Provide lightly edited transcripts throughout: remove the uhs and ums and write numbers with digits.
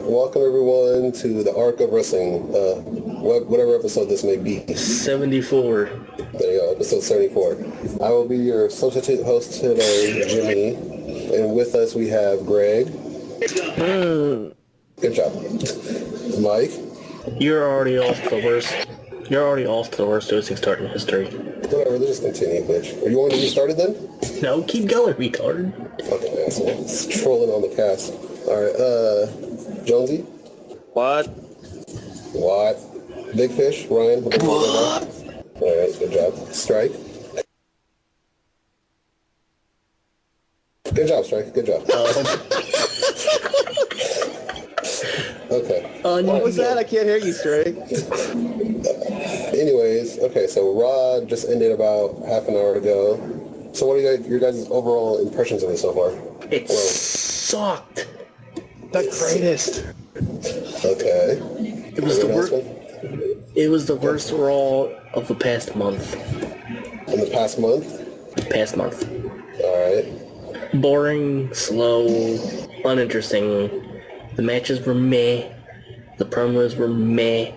welcome everyone to the Arc of Wrestling, whatever episode this may be. 74. There you go, episode 74. I will be your substitute host today, Jimmy, and with us we have Greg. Good job. Mike. You're already off to the worst losing start in history. Whatever, let's just continue, bitch. Are you wanting to get started then? No, keep going, retard. Fucking asshole. It's trolling on the cast. Alright, Jonesy? What? Big Fish? Ryan? What? Alright, good job. Strike? Good job, Strike. Good job. Okay. What was that? I can't hear you straight. Anyways, okay, so Raw just ended about half an hour ago. So what are your guys' overall impressions of it so far? It sucked. The greatest. Okay. It was the worst. It was the worst Raw of the past month. In the past month? Past month. Alright. Boring, slow, uninteresting. The matches were meh. The promos were meh.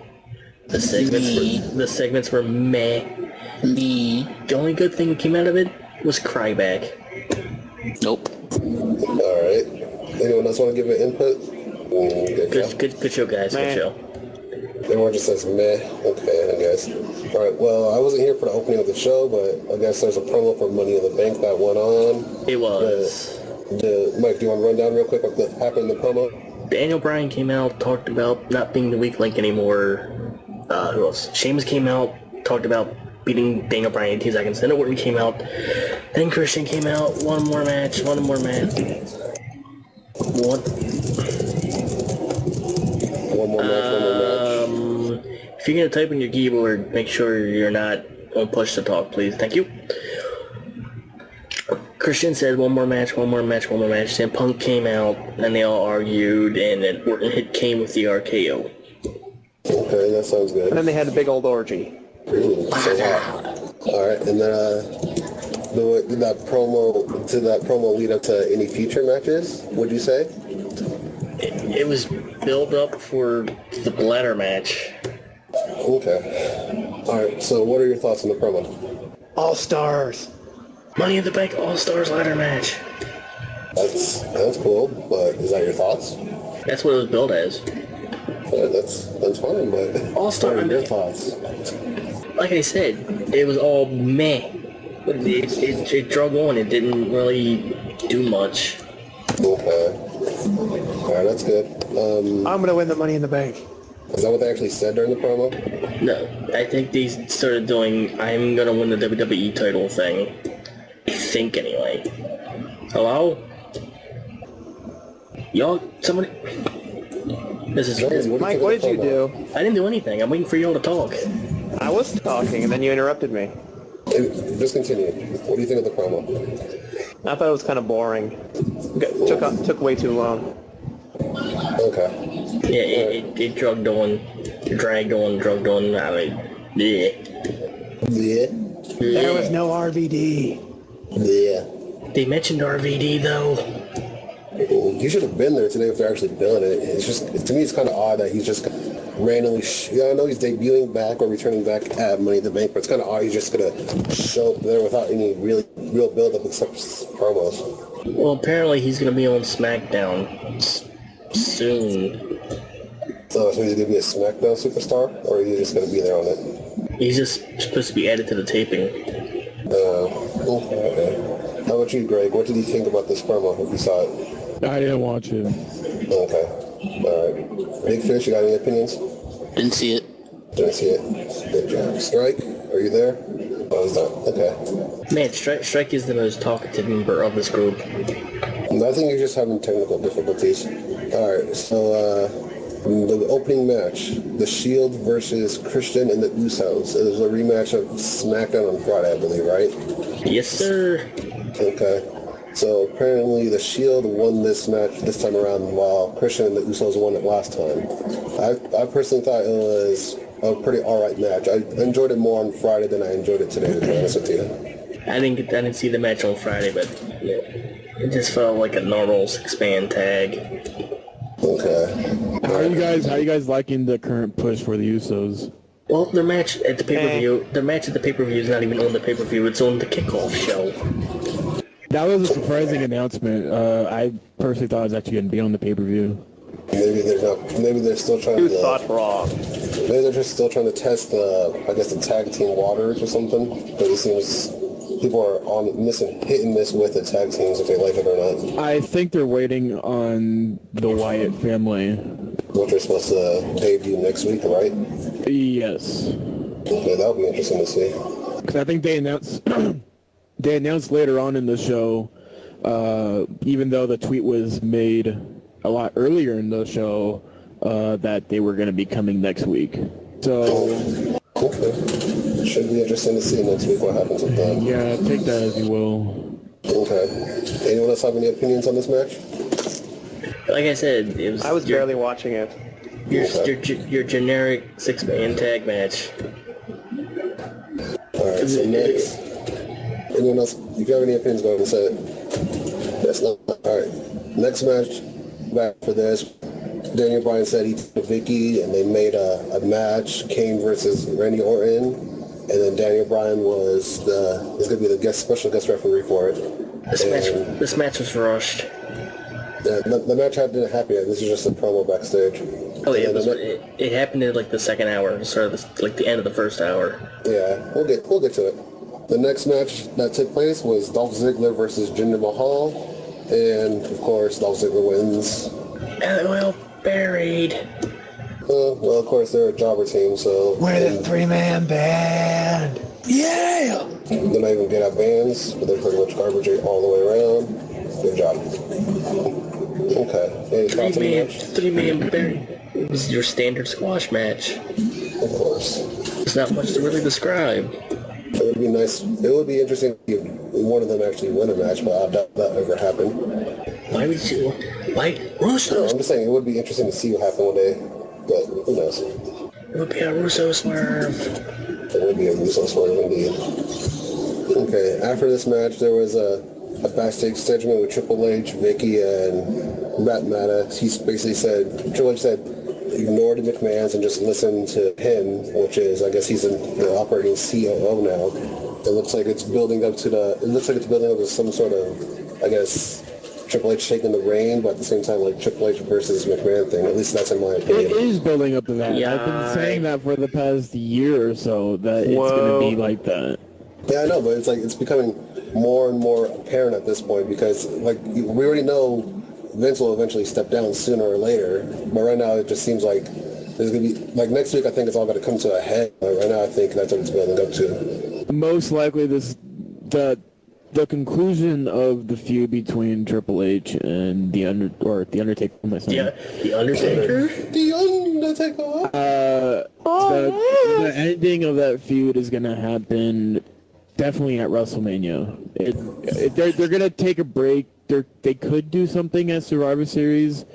The segments were meh. The only good thing that came out of it was Cryback. Nope. Alright. Anyone else want to give an input? Good show, guys. Meh. Good show. Everyone just says meh. Okay, I guess. Alright, well, I wasn't here for the opening of the show, but I guess there's a promo for Money in the Bank that went on. It was. Mike, do you want to run down real quick what happened in the promo? Daniel Bryan came out, talked about not being the weak link anymore. Who else? Sheamus came out, talked about beating Daniel Bryan in 2 seconds. Then Orton came out. Then Christian came out. One more match. What? One more match. If you're going to type in your keyboard, make sure you're not on push to talk, please. Thank you. Christian said one more match. Then Punk came out, and they all argued, and then Orton hit Kane with the RKO. Okay, that sounds good. And then they had a big old orgy. Ooh, so hot. Alright, and then did that promo lead up to any future matches, would you say? It was build up for the bladder match. Okay. Alright, so what are your thoughts on the promo? All stars. Money in the Bank All-Stars ladder match. That's cool, but is that your thoughts? That's what it was billed as. That's fine, but All-Star. what are your thoughts? Like I said, it was all meh. It drug on. It didn't really do much. Okay. Alright, that's good. I'm gonna win the Money in the Bank. Is that what they actually said during the promo? No, I think they started doing I'm gonna win the WWE title thing. I think anyway. Hello? Y'all, somebody... This is... Mike, what did you do? I didn't do anything. I'm waiting for y'all to talk. I was talking, and then you interrupted me. Just continue. What do you think of the promo? I thought it was kind of boring. Took way too long. Okay. Yeah, it dragged on. I mean, yeah. Yeah. There was no RVD. Yeah. They mentioned RVD though. You should have been there today if they're actually doing it. It's just, to me, it's kind of odd that he's just randomly. I know he's debuting back or returning back at Money in the Bank, but it's kind of odd he's just gonna show up there without any real build-up except promos. Well, apparently he's gonna be on SmackDown soon. So he's gonna be a SmackDown superstar, or are you just gonna be there on it? He's just supposed to be added to the taping. Okay. How about you, Greg? What did you think about this promo if you saw it? I didn't watch it. Okay. Alright. Big Fish, you got any opinions? Didn't see it. Didn't see it. Good job. Strike, are you there? Oh, he's not. Okay. Man, Strike is the most talkative member of this group. I think you're just having technical difficulties. Alright, so, the opening match, The Shield versus Christian and the Usos. It was a rematch of SmackDown on Friday, I believe, right? Yes, sir. Okay. So apparently the Shield won this match this time around while Christian and the Usos won it last time. I personally thought it was a pretty alright match. I enjoyed it more on Friday than I enjoyed it today, to be honest with you. I didn't see the match on Friday, but it just felt like a normal 6-man tag. Okay. How are you guys liking the current push for the Usos? Well, their match at the pay-per-view is not even on the pay-per-view, it's on the kickoff show. That was a surprising announcement. I personally thought it was actually going to be on the pay-per-view. Maybe they're not. Maybe they're still trying You to. thought wrong. Maybe they're just still trying to test the tag team waters or something. Because it seems people are hit and miss with the tag teams if they like it or not. I think they're waiting on the Wyatt family. Which are supposed to debut next week, right? Yes. Okay, that would be interesting to see. Because I think they announced they announced later on in the show, even though the tweet was made a lot earlier in the show, that they were going to be coming next week. So Okay. Should be interesting to see next week what happens with that. yeah, take that as you will. Okay. Anyone else have any opinions on this match? Like I said, it was. I was barely watching it. Your generic 6-man tag match. Alright, so next. Anyone else? If you have any opinions, go ahead and say it. That's not. Alright. Next match, back for this. Daniel Bryan said he took Vicky, and they made a match, Kane versus Randy Orton, and then Daniel Bryan is going to be the special guest referee for it. This match was rushed. Yeah, the match didn't happen yet. This is just a promo backstage. Oh yeah, it happened in like the second hour, sort of like the end of the first hour. Yeah, we'll get to it. The next match that took place was Dolph Ziggler versus Jinder Mahal, and of course Dolph Ziggler wins. LOL buried. Well, of course they're a jobber team, so We're the three-man band. Yeah! they're not even good at bands, but they're pretty much garbage all the way around. Good job. Okay. Any thoughts on the match? Three-man buried. It was your standard squash match. Of course. There's not much to really describe. It would be nice. It would be interesting if one of them actually win a match, but I doubt that ever happened. Why would you? Why? No, Russo? I'm just saying it would be interesting to see what happened one day, but who knows? It would be a Russo swerve. It would be a Russo swerve indeed. Okay, after this match, there was a backstage segment with Triple H, Vicky, and Matt Maddox. He basically said, Triple H said, ignore the McMahons and just listen to him, which is, I guess he's the operating COO now. It looks like it's building up to some sort of, I guess, Triple H taking the reign, but at the same time, like Triple H versus McMahon thing. At least that's in my opinion. It is building up to that. Yeah. I've been saying that for the past year or so, that it's going to be like that. Yeah, I know, but it's becoming more and more apparent at this point because, like, we already know Vince will eventually step down sooner or later, but right now it just seems like there's going to be, like, next week I think it's all going to come to a head. Like, right now I think that's what it's building up to. Most likely the conclusion of the feud between Triple H and the Undertaker. Yeah, the Undertaker. The Undertaker! The ending of that feud is going to happen definitely at WrestleMania. They're going to take a break. They could do something at Survivor Series.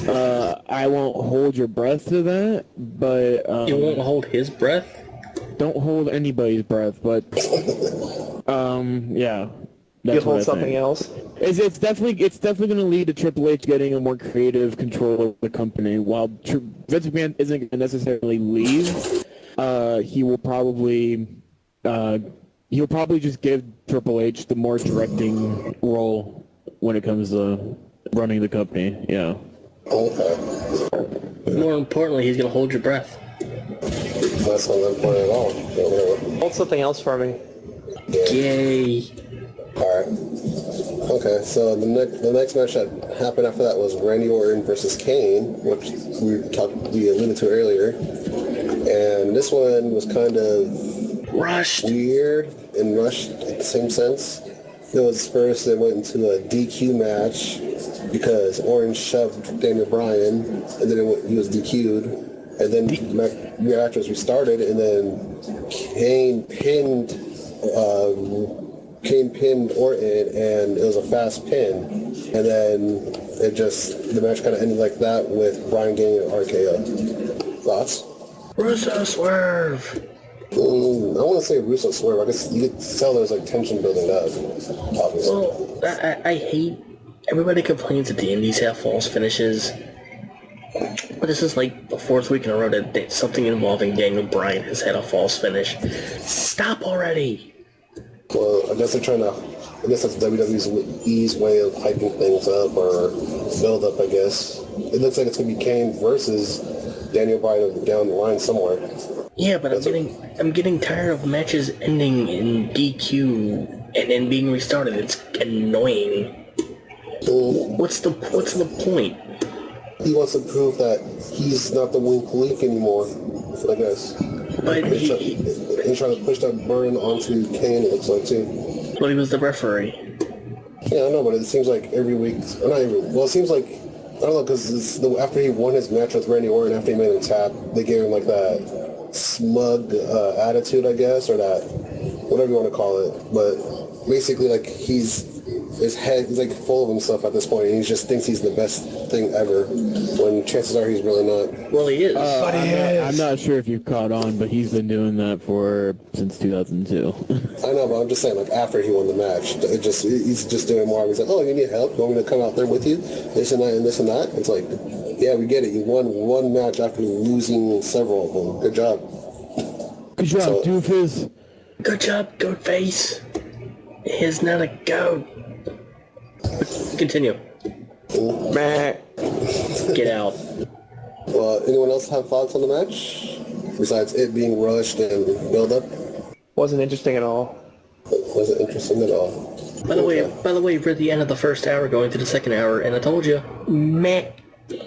I won't hold your breath to that, but... You won't hold his breath? Don't hold anybody's breath, but... yeah. You hold something else? It's definitely going to lead to Triple H getting a more creative control of the company. While Vince McMahon isn't going to necessarily leave, he will probably just give Triple H the more directing role when it comes to running the company. Yeah. Okay. More importantly, he's going to hold your breath. That's not important at all. Hold something else for me. Yeah. Yay. Alright. Okay, so the next match that happened after that was Randy Orton versus Kane, which we alluded to earlier. And this one was kind of Rushed. weird and rushed in the same sense. It was first it went into a DQ match because Orton shoved Daniel Bryan, and then he was DQ'd. And then the match was restarted, and then Kane pinned Orton, and it was a fast pin. And then the match kind of ended like that with Bryan getting an RKO. Thoughts? Russo swerve. I want to say Russo swerve. I guess you could tell there's like tension building up, obviously. Well, I hate... Everybody complains that the indies have false finishes. But this is like the 4th week in a row that something involving Daniel Bryan has had a false finish. Stop already! Well, I guess that's WWE's way of hyping things up or build up, I guess. It looks like it's going to be Kane versus Daniel Bryan down the line somewhere. Yeah, but I'm getting tired of matches ending in DQ and then being restarted. It's annoying. What's the point? He wants to prove that he's not the weak link anymore, I guess. But He's trying to push that burden onto Kane, it looks like, too. But he was the referee. Yeah, I know, but it seems like every week, or not every week, well, it seems like, I don't know, because after he won his match with Randy Orton, after he made him tap, they gave him, like, that smug attitude, I guess, or that, whatever you want to call it. But basically, like, he's like full of himself at this point, and he just thinks he's the best thing ever, when chances are he's really not. Well, he is. But he is. I'm not sure if you've caught on, but he's been doing that since 2002. I know, but I'm just saying, like, after he won the match, he's just doing more. He's like, oh, you need help? You want me to come out there with you? This and that and this and that? It's like, yeah, we get it. You won one match after losing several of them. Good job. Good job, doofus. Good job, goat face. He's not a goat. Continue. Meh. Get out. Well, anyone else have thoughts on the match? Besides it being rushed and build-up? Wasn't interesting at all. Wasn't interesting at all. By the way, we're at the end of the first hour going to the second hour, and I told you, meh. We'll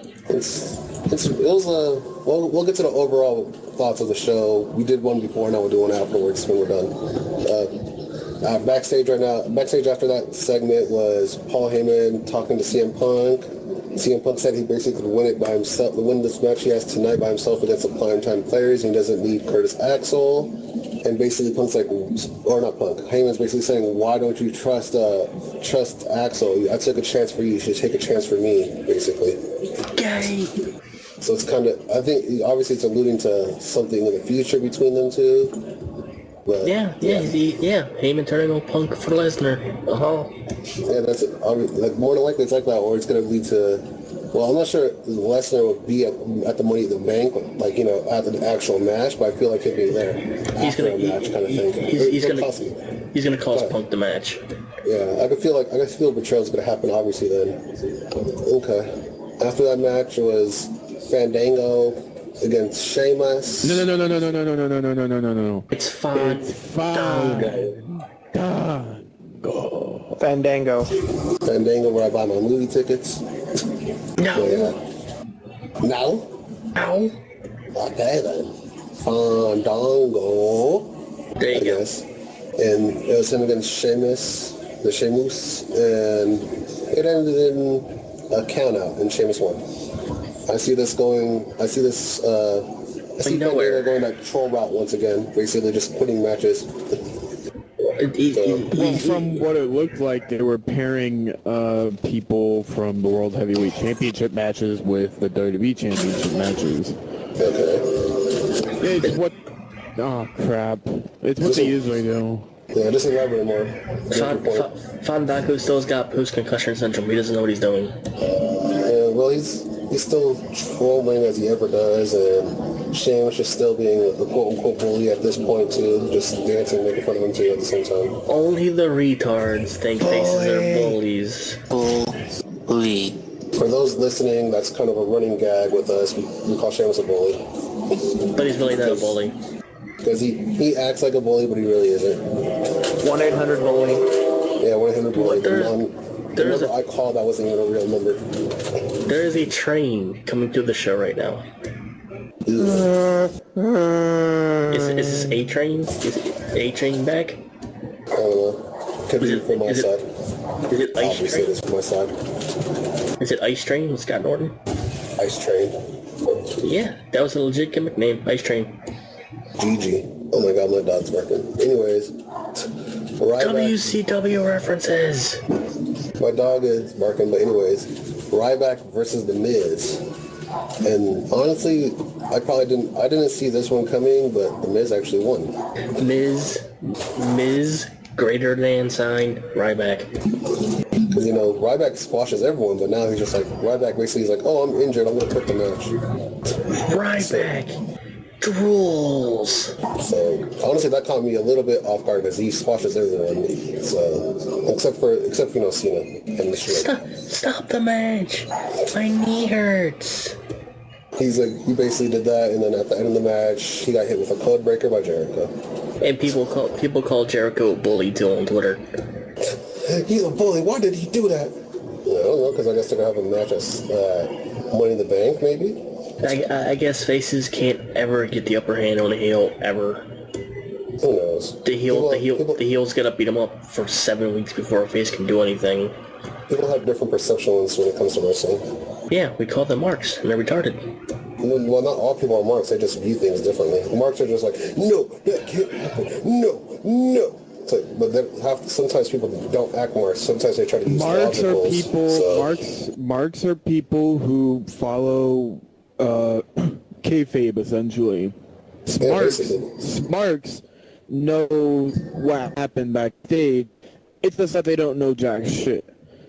get to the overall thoughts of the show. We did one before, now we'll do one afterwards when we're done. Backstage after that segment was Paul Heyman talking to CM Punk. CM Punk said he basically could win it by himself. The win this match he has tonight by himself against the primetime players. He doesn't need Curtis Axel. And basically Punk's like, or not Punk, Heyman's basically saying, why don't you trust Axel? I took a chance for you. You should take a chance for me, basically. Gay. So it's kind of, I think, obviously it's alluding to something in the future between them two. But, Yeah. Heyman turning on Punk for Lesnar. Yeah, that's it. Like, more than likely it's like that, or it's going to lead to, well, I'm not sure if Lesnar will be at the Money in the Bank, like, you know, after the actual match, but I feel like he'll be there after a match kind of thing. He's gonna cost Punk the match. Yeah, I feel betrayal's going to happen, obviously, then. Okay. After that match, it was Fandango against Sheamus. No. It's fine. It's fine. Fandango. Fandango, where I buy my movie tickets. No. Yeah. No? Ow. Okay then. Fandango. There you go. Guess. And it was him against Sheamus, and it ended in a count out, and Sheamus won. I see Fandango going that troll route once again, basically just putting matches. Well, from what it looked like, they were pairing people from the World Heavyweight Championship matches with the WWE Championship matches. Okay. It's what... Oh, crap. It's what they usually do. Yeah, just elaborate more. Fandango still's got post-concussion syndrome. He doesn't know what he's doing. Well, he's still trolling as he ever does, and Sheamus is still being a quote-unquote bully at this point, too. Just dancing, making fun of him, too, at the same time. Only the retards think faces are bullies. Bully. For those listening, that's kind of a running gag with us. We call Sheamus a bully. But he's really not a bully. Because he acts like a bully, but he really isn't. 1-800-BULLY. Yeah, 1-800-BULLY. The There's number I called, that wasn't even a real number. There is a train coming through the show right now. Is this A train? Is A train back? I don't know. Could be from my side. Is it Ice Obviously, Train? it's from my side. Is it Ice Train with Scott Norton? Ice Train. Yeah, that was a legit gimmick name, Ice Train. GG. Oh my god, my dog's barking. Anyways, WCW references. My dog is barking, but anyways, Ryback versus The Miz. And honestly, I didn't see this one coming, but The Miz actually won. Miz, greater than sign, Ryback. you know, Ryback squashes everyone, but now he's just like, Ryback basically is like, oh, I'm injured, I'm going to quit the match. Ryback drools. So, honestly, that caught me a little bit off guard because he squashes everyone. So, except for you know, Cena and the Shield. Stop the match. My knee hurts. He's like, he basically did that, and then at the end of the match, he got hit with a code breaker by Jericho. And people call Jericho a bully too on Twitter. He's a bully. Why did he do that? I don't know, because I guess they're going to have a match at Money in the Bank, maybe? I guess faces can't ever get the upper hand on a heel, ever. Who knows? The heel's gotta beat him up for 7 weeks before a face can do anything. People have different perceptions when it comes to wrestling. Yeah, we call them marks, and they're retarded. Well, not all people are marks. They just view things differently. Marks are just like, no, that can't happen. No. It's like, but sometimes people don't act marks. Sometimes they try to use Marks are logicals, people. so. Marks are people who follow kayfabe essentially. Smarks know what happened backstage. It's just that they don't know jack shit.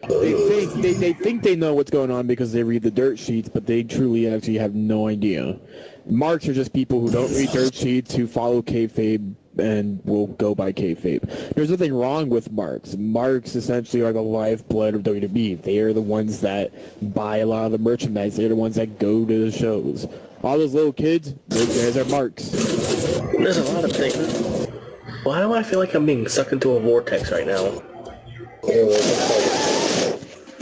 They think they know what's going on because they read the dirt sheets, but they truly actually have no idea. Marks are just people who don't read dirt sheets, who follow kayfabe and will go by kayfabe. There's nothing wrong with marks. Marks essentially are the lifeblood of WWE. They are the ones that buy a lot of the merchandise. They're the ones that go to the shows. All those little kids, those guys are marks. There's a lot of things. Why do I feel like I'm being sucked into a vortex right now? I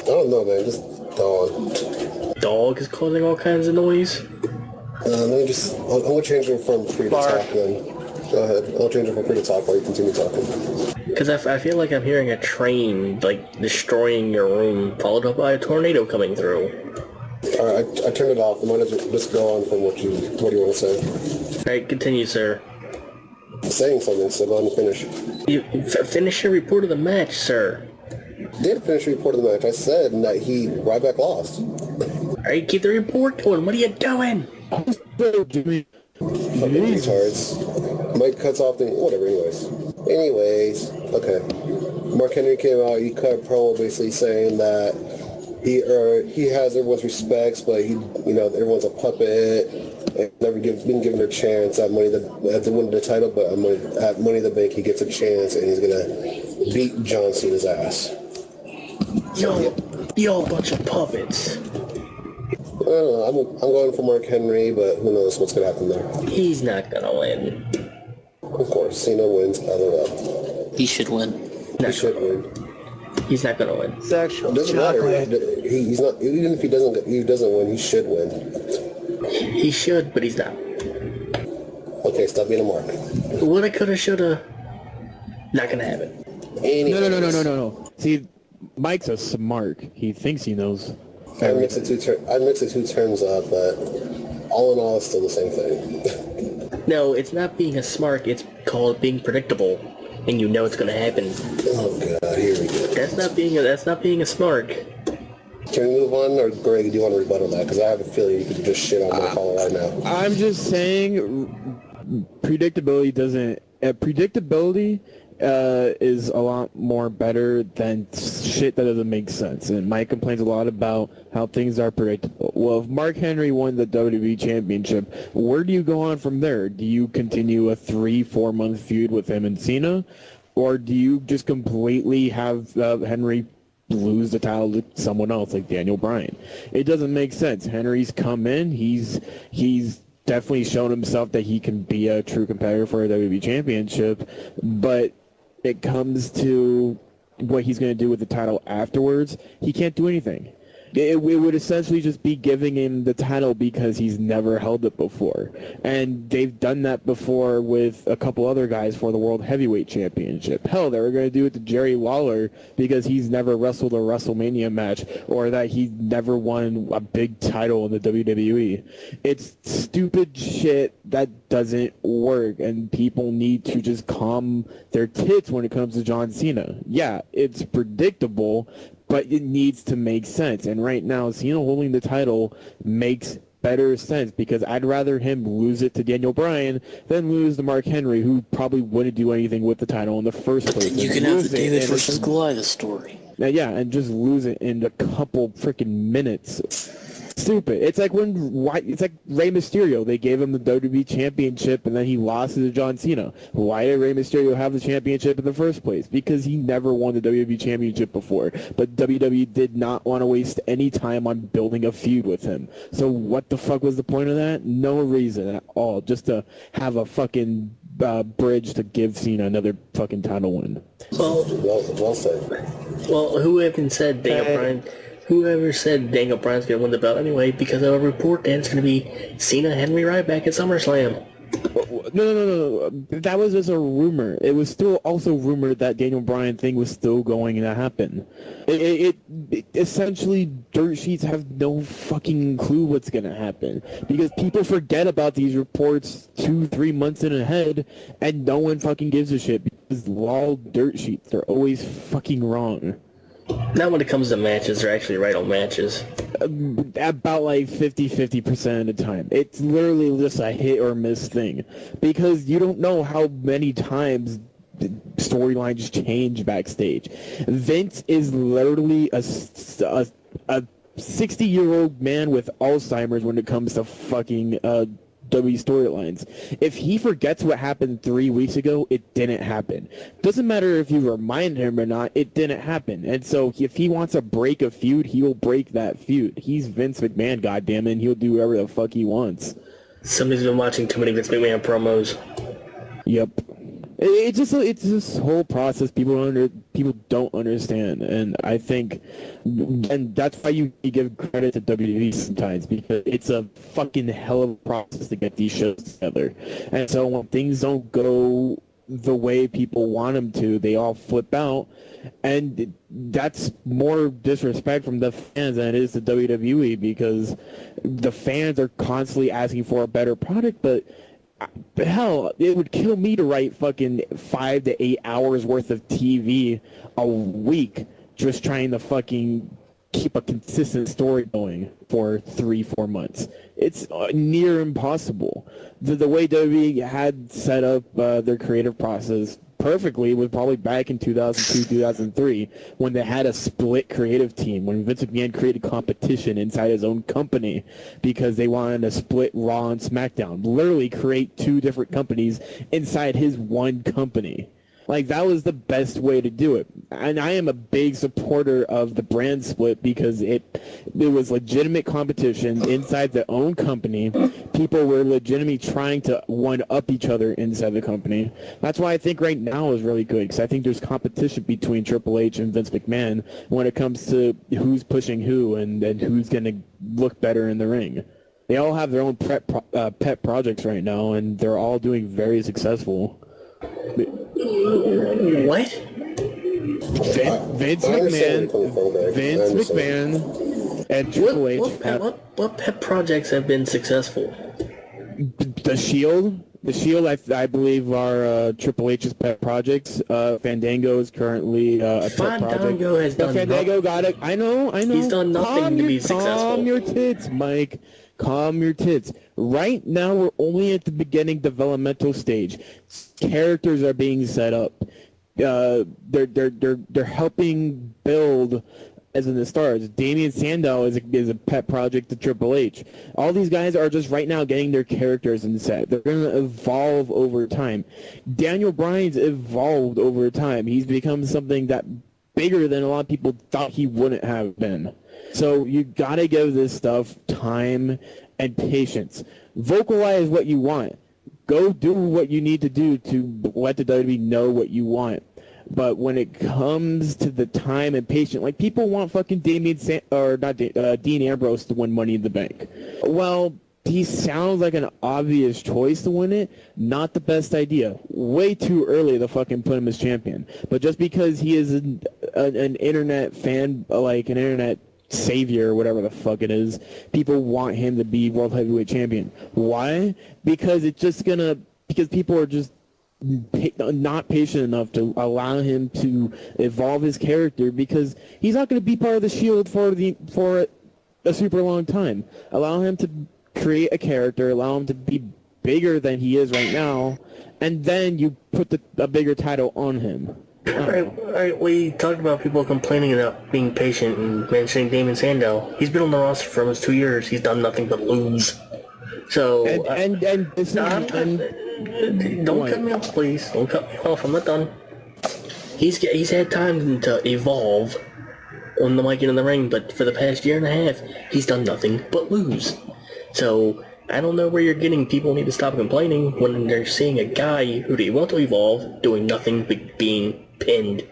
don't know, man. Just dog. Dog is causing all kinds of noise? I'm going to change it from free to talk then. Go ahead. I'll change it from free to talk while you continue talking. Because I feel like I'm hearing a train, like, destroying your room, followed up by a tornado coming through. Alright, I turned it off. I might as well just go on from what do you want to say? Alright, continue, sir. I'm saying something, so go ahead and finish. Finish your report of the match, sir. I did finish the report of the match. I said that Ryback lost. Alright, keep the report going. What are you doing? Jimmy. Fucking retards. Mike cuts off the... Whatever, anyways. Okay. Mark Henry came out. He cut a promo basically saying that he has everyone's respects, but everyone's a puppet and never been given their chance at to win the title, but at Money in the Bank he gets a chance and he's gonna beat John Cena's ass. Yo, bunch of puppets. I don't know. I'm going for Mark Henry, but who knows what's gonna happen there. He's not gonna win. Of course, Cena wins. LOL. He should win. He should win. He's not gonna win. It doesn't matter. He's not. Even if he doesn't win, he should win. He should, but he's not. Okay, stop being a mark. Woulda, coulda, shoulda. Not gonna happen. Anyways. No. See, Mike's a smart. He thinks he knows. I mix the two terms up, but all in all, it's still the same thing. No, it's not being a smart. It's called being predictable, and you know it's gonna happen. Oh god, here we go. That's not being a smart. Can we move on, or Greg, do you want to rebuttal that? Because I have a feeling you could just shit on my caller right now. I'm just saying, predictability is a lot more better than shit that doesn't make sense. And Mike complains a lot about how things are predictable. Well, if Mark Henry won the WWE Championship, where do you go on from there? Do you continue a 3-4 month feud with him and Cena? Or do you just completely have Henry lose the title to someone else like Daniel Bryan? It doesn't make sense. Henry's come in. He's definitely shown himself that he can be a true competitor for a WWE Championship, but it comes to what he's going to do with the title afterwards, he can't do anything. It would essentially just be giving him the title because he's never held it before. And they've done that before with a couple other guys for the World Heavyweight Championship. Hell, they were going to do it to Jerry Lawler because he's never wrestled a WrestleMania match, or that he never won a big title in the WWE. It's stupid shit that doesn't work, and people need to just calm their tits when it comes to John Cena. Yeah, it's predictable, but it needs to make sense. And right now, Cena holding the title makes better sense because I'd rather him lose it to Daniel Bryan than lose to Mark Henry, who probably wouldn't do anything with the title in the first place. You can have the David versus Goliath story. and just lose it in a couple freaking minutes. Stupid. It's like it's like Rey Mysterio. They gave him the WWE Championship, and then he lost it to John Cena. Why did Rey Mysterio have the championship in the first place? Because he never won the WWE Championship before. But WWE did not want to waste any time on building a feud with him. So what the fuck was the point of that? No reason at all. Just to have a fucking bridge to give Cena another fucking title win. Well said. Well, whoever said Daniel Bryan's going to win the belt anyway, because of a report that it's going to be Cena Henry Ryback at SummerSlam. No. That was just a rumor. It was still also rumored that Daniel Bryan thing was still going to happen. It essentially, dirt sheets have no fucking clue what's going to happen. Because people forget about these reports 2-3 months in ahead, and no one fucking gives a shit. Because all dirt sheets, they're always fucking wrong. Not when it comes to matches, they're actually right on matches. About like 50% of the time. It's literally just a hit or miss thing. Because you don't know how many times storylines change backstage. Vince is literally a 60-year-old man with Alzheimer's when it comes to fucking W storylines. If he forgets what happened 3 weeks ago, it didn't happen. Doesn't matter if you remind him or not, it didn't happen. And so if he wants to break a feud, he will break that feud. He's Vince McMahon, goddammit, and he'll do whatever the fuck he wants. Somebody's been watching too many Vince McMahon promos. Yep. It's this whole process people don't understand, and I think, and that's why you give credit to WWE sometimes, because it's a fucking hell of a process to get these shows together. And so when things don't go the way people want them to, they all flip out, and that's more disrespect from the fans than it is to WWE, because the fans are constantly asking for a better product, but hell, it would kill me to write fucking 5 to 8 hours worth of TV a week just trying to fucking keep a consistent story going for 3-4 months. It's near impossible. The way WWE had set up their creative process perfectly was probably back in 2002, 2003, when they had a split creative team, when Vince McMahon created competition inside his own company because they wanted to split Raw and SmackDown, literally create 2 different companies inside his one company. Like, that was the best way to do it. And I am a big supporter of the brand split because it was legitimate competition inside their own company. People were legitimately trying to one-up each other inside the company. That's why I think right now is really good, because I think there's competition between Triple H and Vince McMahon when it comes to who's pushing who and who's going to look better in the ring. They all have their own pet projects right now, and they're all doing very successful. What? Vince McMahon and Triple H. What pet projects have been successful? The Shield, I believe, are Triple H's pet projects. Fandango is currently a pet project. Fandango has done Fandango got it. I know. He's done nothing to be successful. Calm your tits, Mike. Calm your tits. Right now, we're only at the beginning developmental stage. Characters are being set up. They're helping build, as in the stars. Damien Sandow is a pet project to Triple H. All these guys are just right now getting their characters in set. They're going to evolve over time. Daniel Bryan's evolved over time. He's become something that bigger than a lot of people thought he wouldn't have been. So you got to give this stuff time and patience. Vocalize what you want. Go do what you need to do to let the WWE know what you want. But when it comes to the time and patience, like, people want fucking Dean Ambrose to win Money in the Bank. Well, he sounds like an obvious choice to win it. Not the best idea. Way too early to fucking put him as champion. But just because he is an internet fan, like an internet savior or whatever the fuck it is, people want him to be world heavyweight champion. Why? Because people are just not patient enough to allow him to evolve his character, because he's not going to be part of the Shield for a super long time. Allow him to create a character, allow him to be bigger than he is right now, and then you put a bigger title on him. Alright, we talked about people complaining about being patient and mentioning Damon Sandow. He's been on the roster for almost 2 years. He's done nothing but lose. So, And this is don't cut me off, please. Don't cut me off. I'm not done. He's had time to evolve on the mic and in the ring, but for the past year and a half, he's done nothing but lose. So, I don't know where you're getting people need to stop complaining when they're seeing a guy who they want to evolve doing nothing but being pinned.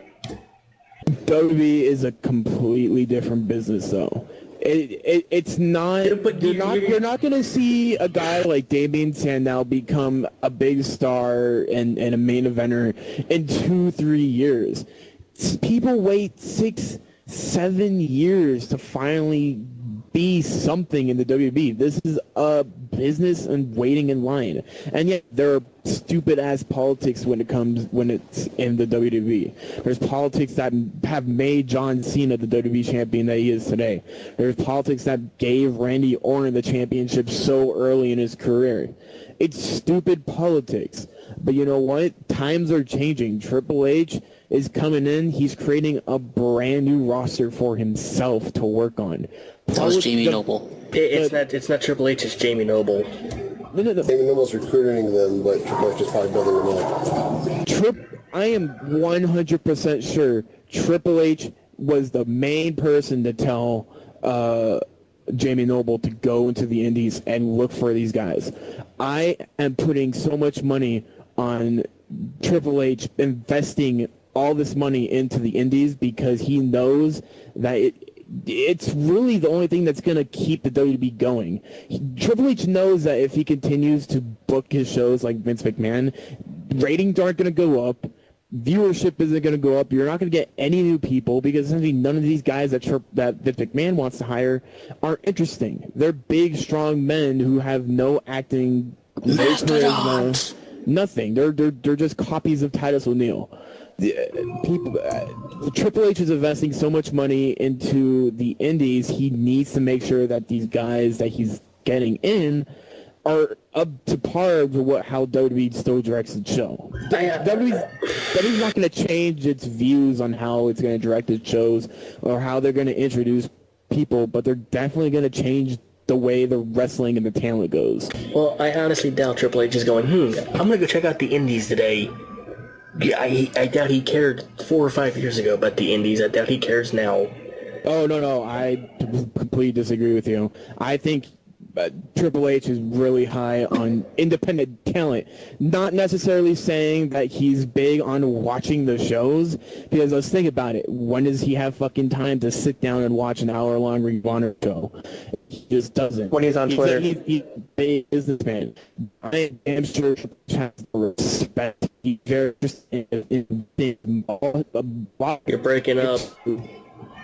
WWE is a completely different business, though. It's not. You're not going to see a guy like Damien Sandow become a big star and a main eventer in 2-3 years. People wait 6-7 years to finally be something in the WWE. This is a business and waiting in line. And yet there are stupid ass politics when it's in the WWE. There's politics that have made John Cena the WWE champion that he is today. There's politics that gave Randy Orton the championship so early in his career. It's stupid politics. But you know what? Times are changing. Triple H is coming in. He's creating a brand new roster for himself to work on. That was Jamie Noble. It's not Triple H, it's Jamie Noble. No. Jamie Noble's recruiting them, but Triple H is probably building them up. I am 100% sure Triple H was the main person to tell Jamie Noble to go into the Indies and look for these guys. I am putting so much money on Triple H investing all this money into the Indies because he knows that it's really the only thing that's going to keep the WWE going. Triple H knows that if he continues to book his shows like Vince McMahon, ratings aren't going to go up, viewership isn't going to go up, you're not going to get any new people because essentially none of these guys that Vince McMahon wants to hire are interesting. They're big, strong men who have no acting, no charisma, nothing. They're just copies of Titus O'Neil. Triple H is investing so much money into the Indies, he needs to make sure that these guys that he's getting in are up to par with how WWE still directs its show. WWE's not going to change its views on how it's going to direct its shows or how they're going to introduce people, but they're definitely going to change the way the wrestling and the talent goes. Well, I honestly doubt Triple H is going, I'm going to go check out the Indies today. Yeah, I doubt he cared 4 or 5 years ago about the Indies. I doubt he cares now. Oh, no, I completely disagree with you. I think Triple H is really high on independent talent. Not necessarily saying that he's big on watching the shows, because let's think about it. When does he have fucking time to sit down and watch an hour-long Ring of Honor show? He just doesn't. When he's on Twitter. He's a big businessman. I am sure Triple H has the respect. He's very interested in You're breaking up.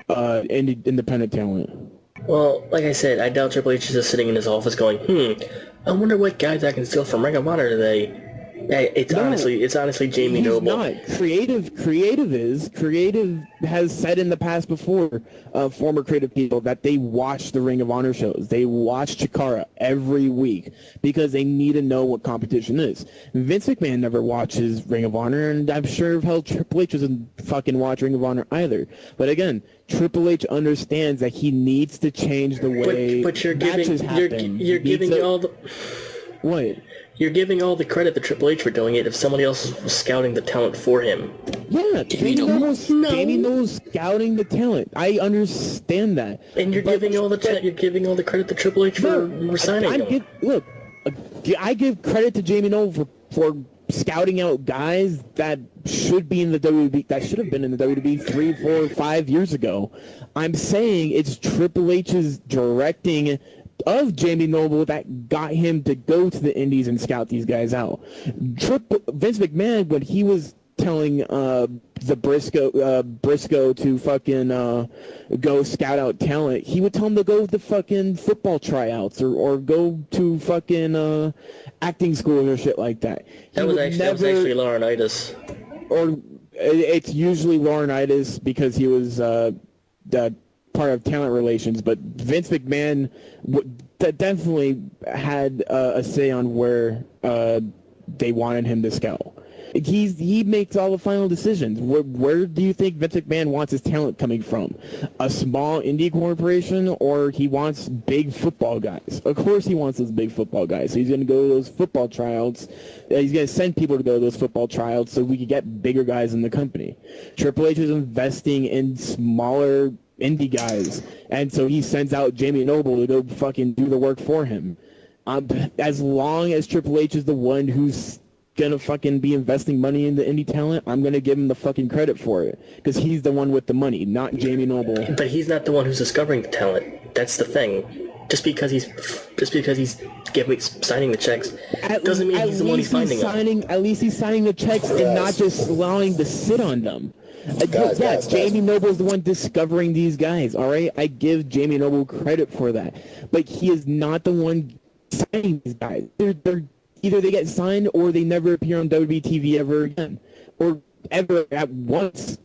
Independent talent. Well, like I said, I doubt Triple H is just sitting in his office going, I wonder what guys I can steal from Ring of Honor today. Yeah, it's honestly Jamie He's Noble. Not. Creative has said in the past before, former creative people, that they watch the Ring of Honor shows. They watch Chikara every week because they need to know what competition is. Vince McMahon never watches Ring of Honor, and I'm sure hell Triple H doesn't fucking watch Ring of Honor either. But again, Triple H understands that he needs to change the way matches happen. You're giving all the... What? You're giving all the credit to Triple H for doing it if somebody else was scouting the talent for him. Yeah, Jamie Noble's scouting the talent. I understand that. And you're giving all the credit to Triple H for signing him. I give credit to Jamie Noble for scouting out guys that should be in the WWE, that should have been in the WWE 3, 4, 5 years ago. I'm saying it's Triple H's directing of Jamie Noble that got him to go to the Indies and scout these guys out. Vince McMahon, when he was telling the Briscoe to fucking go scout out talent, he would tell him to go to fucking football tryouts or go to fucking acting school or shit like that. That was actually Laurinaitis. Or it's usually Laurinaitis because he was the part of talent relations, but Vince McMahon definitely had a say on where they wanted him to scout. He makes all the final decisions. Where do you think Vince McMahon wants his talent coming from? A small indie corporation, or he wants big football guys? Of course he wants those big football guys. So he's going to go to those football tryouts. He's going to send people to go to those football tryouts so we can get bigger guys in the company. Triple H is investing in smaller indie guys, and so he sends out Jamie Noble to go fucking do the work for him. As long as Triple H is the one who's gonna fucking be investing money into indie talent, I'm gonna give him the fucking credit for it, because he's the one with the money, not Jamie Noble. But he's not the one who's discovering the talent. That's the thing. Just because he's signing the checks doesn't mean he's the one who's finding them. At least he's signing the checks and not just allowing to sit on them. Guys. Jamie Noble's the one discovering these guys, all right? I give Jamie Noble credit for that. But he is not the one signing these guys. They're either they get signed or they never appear on WWE TV ever again. Or ever at once.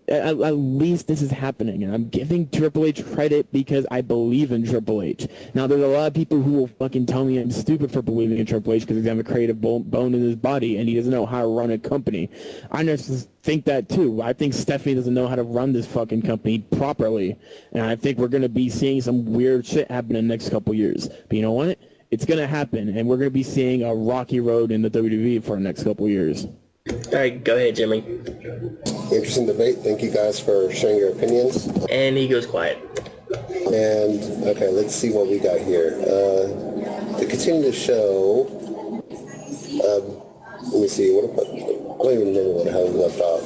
At least this is happening, and I'm giving Triple H credit because I believe in Triple H. Now, there's a lot of people who will fucking tell me I'm stupid for believing in Triple H because he doesn't have a creative bone in his body, and he doesn't know how to run a company. I just think that, too. I think Stephanie doesn't know how to run this fucking company properly, and I think we're going to be seeing some weird shit happen in the next couple years. But you know what? It's going to happen, and we're going to be seeing a rocky road in the WWE for the next couple years. All right, go ahead, Jimmy. Interesting debate. Thank you guys for sharing your opinions. And he goes quiet. And, okay, let's see what we got here. To continue the show, let me see. I don't even remember what the hell we left off.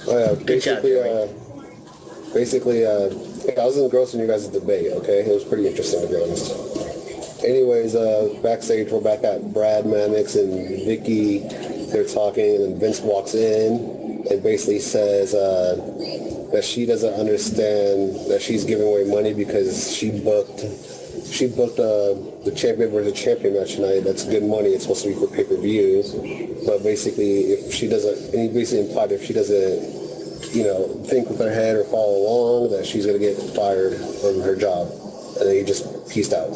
Oh, yeah, Good job, basically, I was engrossed in you guys' debate, okay? It was pretty interesting, to be honest. Anyways, backstage, we're back at Brad Mannix and Vicky. They're talking, and then Vince walks in and basically says that she doesn't understand that she's giving away money because she booked the champion versus champion match tonight. That's good money. It's supposed to be for pay-per-view. But basically, if she doesn't, and he basically implied if she doesn't, think with her head or follow along, that she's going to get fired from her job. And then he just peaced out.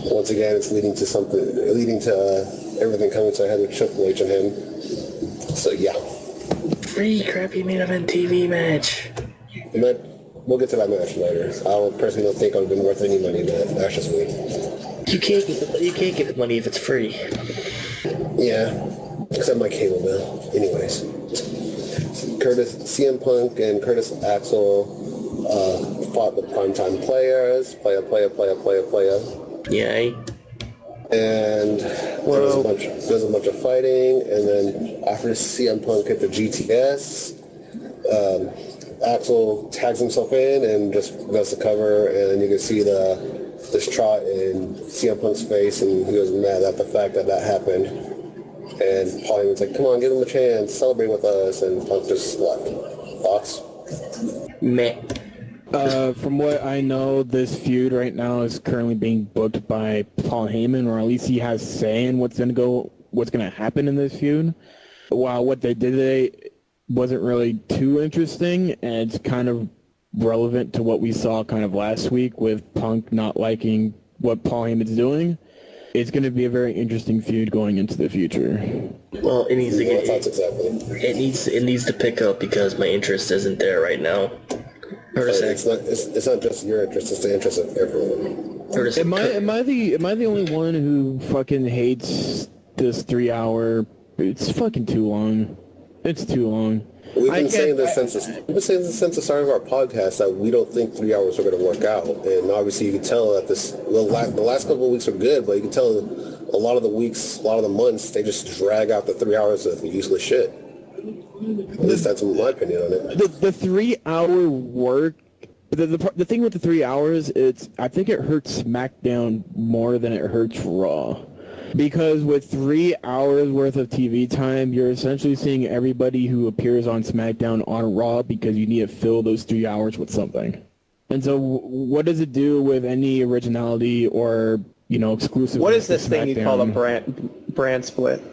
Once again, it's leading to everything coming to a head with Triple H and him. So, yeah. Free crappy main event TV match. And we'll get to that match later. I personally don't think I've been worth any money in that. That's just me. You can't get money if it's free. Yeah, except my cable bill. Anyways. CM Punk and Curtis Axel fought the Primetime Players. Playa. Yay. And there's a bunch of fighting, and then after CM Punk hit the GTS, Axel tags himself in and just does the cover, and you can see this trot in CM Punk's face, and he was mad at the fact that happened. And Paul Heyman's like, come on, give him a chance, celebrate with us, and Punk just left. Thoughts? Meh. From what I know, this feud right now is currently being booked by Paul Heyman, or at least he has say in what's gonna happen in this feud. While what they did today wasn't really too interesting, and it's kind of relevant to what we saw kind of last week with Punk not liking what Paul Heyman's doing. It's going to be a very interesting feud going into the future. Well, it needs to get. Exactly. It needs to pick up because my interest isn't there right now. It's not just your interest; it's the interest of everyone. Am I the only one who fucking hates this 3 hour? It's fucking too long. It's too long. We've been saying this since the start of our podcast that we don't think 3 hours are going to work out, and obviously you can tell that the last couple of weeks are good, but you can tell a lot of the months they just drag out the 3 hours of useless shit. At least that's my opinion on it. The 3 hour work. The thing with the 3 hours, I think it hurts SmackDown more than it hurts Raw. Because with 3 hours worth of TV time, you're essentially seeing everybody who appears on SmackDown on Raw because you need to fill those 3 hours with something. And so what does it do with any originality or, exclusive? What is this thing you call a brand split?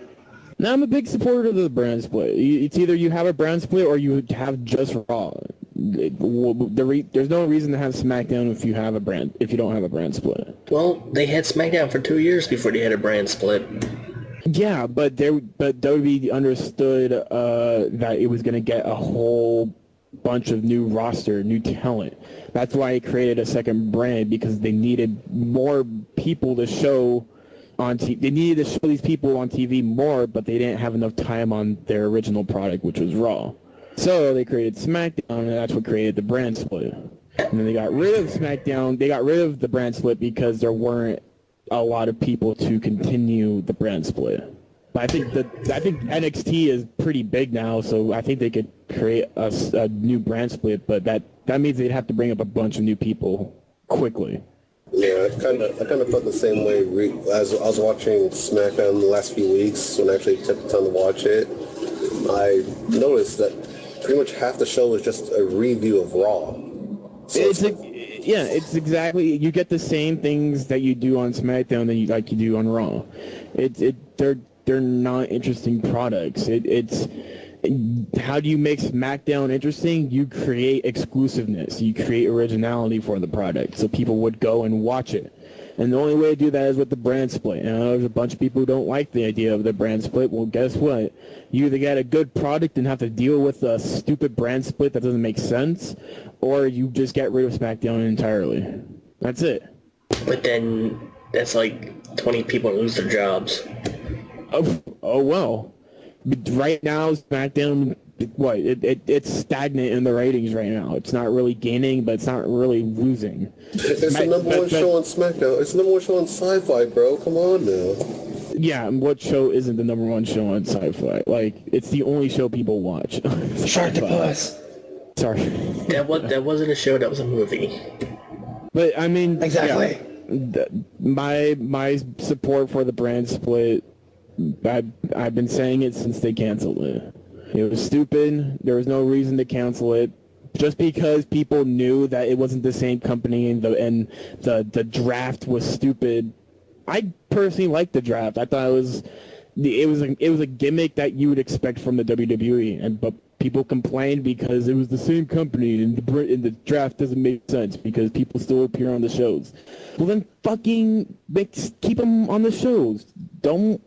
Now, I'm a big supporter of the brand split. It's either you have a brand split or you have just Raw. There's no reason to have SmackDown if you don't have a brand split. Well, they had SmackDown for 2 years before they had a brand split. Yeah, but WWE understood that it was going to get a whole bunch of new roster, new talent. That's why it created a second brand, because they needed more people to show on TV. They needed to show these people on TV more, but they didn't have enough time on their original product, which was Raw. So they created SmackDown, and that's what created the brand split. And then they got rid of SmackDown. They got rid of the brand split because there weren't a lot of people to continue the brand split. But I think NXT is pretty big now, so I think they could create a new brand split. But that means they'd have to bring up a bunch of new people quickly. Yeah, I kind of felt the same way as I was watching SmackDown the last few weeks. When I actually took the time to watch it, I noticed that pretty much half the show was just a review of Raw. So it's exactly, you get the same things that you do on SmackDown that you do on Raw. They're not interesting products. It's how do you make SmackDown interesting? You create exclusiveness. You create originality for the product, so people would go and watch it. And the only way to do that is with the brand split. There's a bunch of people who don't like the idea of the brand split. Well, guess what? You either get a good product and have to deal with a stupid brand split that doesn't make sense, or you just get rid of SmackDown entirely. That's it. But then that's like 20 people lose their jobs. Oh well. But right now, SmackDown, it's stagnant in the ratings right now. It's not really gaining, but it's not really losing. It's the number one show on SmackDown. It's the number one show on Sci-Fi, bro. Come on now. Yeah, and what show isn't the number one show on Sci-Fi? Like, it's the only show people watch. Sharktopus. Sorry. That wasn't a show, that was a movie. But, I mean... Exactly. Yeah, my support for the brand split, I've been saying it since they canceled it. It was stupid. There was no reason to cancel it. Just because people knew that it wasn't the same company and the draft was stupid. I personally liked the draft. I thought it was a gimmick that you would expect from the WWE, but people complained because it was the same company and the draft doesn't make sense because people still appear on the shows. Well, then fucking keep them on the shows. Don't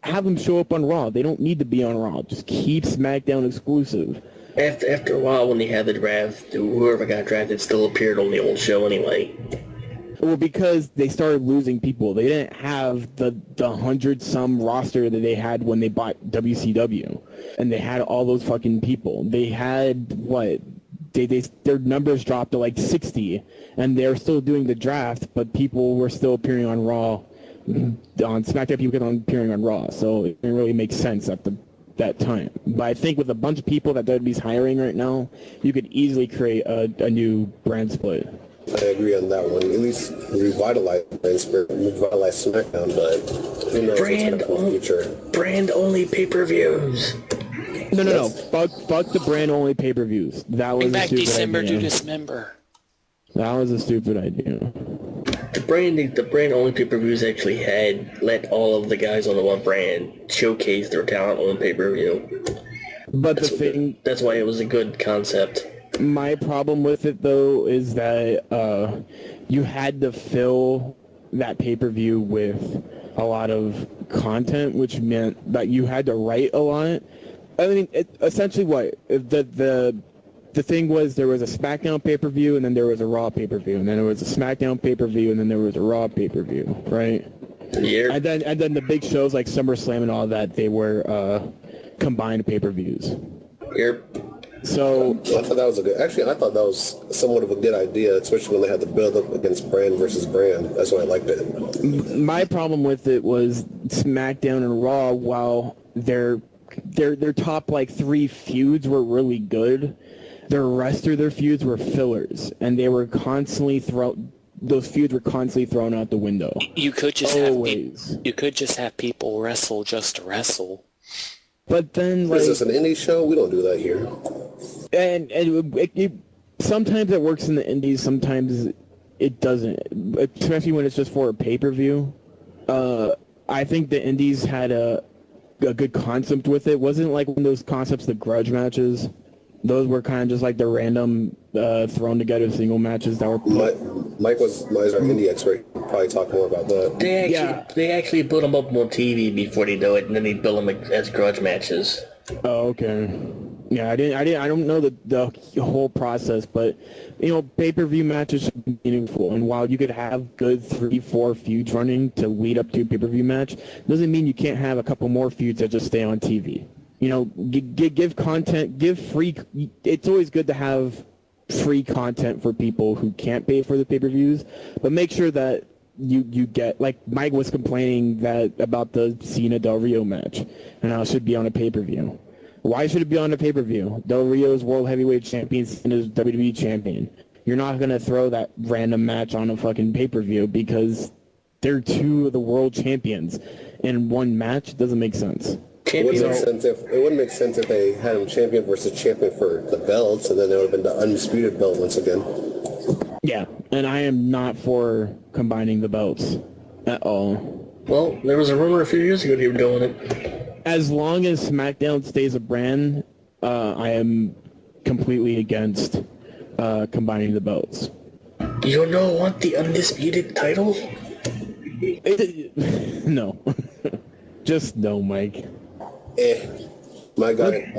have them show up on Raw. They don't need to be on Raw. Just keep SmackDown exclusive. After a while, when they had the draft, whoever got drafted still appeared on the old show anyway. Well, because they started losing people. They didn't have the 100-some roster that they had when they bought WCW. And they had all those fucking people. They had, their numbers dropped to like 60. And they're still doing the draft, but people were still appearing on Raw. On SmackDown, people kept on appearing on Raw. So it didn't really make sense at that time. But I think with a bunch of people that WWE's hiring right now, you could easily create a new brand split. I agree on that one. At least revitalize SmackDown, but who knows what's going to come in the future. Brand only pay-per-views. No. Fuck the brand only pay-per-views. That was Bring a back stupid December idea. to Dismember. That was a stupid idea. The brand only pay-per-views actually had let all of the guys on the one brand showcase their talent on pay-per-view. But That's why it was a good concept. My problem with it, though, is that you had to fill that pay-per-view with a lot of content, which meant that you had to write a lot. I mean, essentially what? The thing was there was a SmackDown pay-per-view, and then there was a Raw pay-per-view, and then there was a SmackDown pay-per-view, and then there was a Raw pay-per-view, right? Yeah. And then the big shows like SummerSlam and all that, they were combined pay-per-views. Yep. So I thought that was somewhat of a good idea, especially when they had the build-up against brand versus brand. That's why I liked it. My problem with it was SmackDown and Raw, while their top like 3 feuds were really good, the rest of their feuds were fillers, and they were constantly those feuds were constantly thrown out the window. You could just have people wrestle just to wrestle. But then, Is this an indie show? We don't do that here. And sometimes it works in the indies, sometimes it doesn't, especially when it's just for a pay-per-view. I think the indies had a good concept with it. It wasn't like one of those concepts, the grudge matches. Those were kind of just like the random thrown together single matches that were... Mike is our indie expert. probably talk more about that. They actually build them up on TV before they do it, and then they build them as grudge matches. Oh, okay. Yeah, I don't know the whole process, but pay-per-view matches should be meaningful. And while you could have good 3-4 feuds running to lead up to a pay-per-view match, doesn't mean you can't have a couple more feuds that just stay on TV. Give content, give free. It's always good to have free content for people who can't pay for the pay-per-views, but make sure that you get, like Mike was complaining about the Cena Del Rio match, and how it should be on a pay-per-view. Why should it be on a pay-per-view? Del Rio is World Heavyweight Champion, Cena is WWE Champion. You're not going to throw that random match on a fucking pay-per-view because they're two of the world champions in one match. It doesn't make sense. It wouldn't make sense if they had him champion versus champion for the belts, and then there would have been the undisputed belt once again. Yeah, and I am not for combining the belts at all. Well, there was a rumor a few years ago they were doing it. As long as SmackDown stays a brand, I am completely against combining the belts. You don't want the undisputed title? No. Just no, Mike. My guy in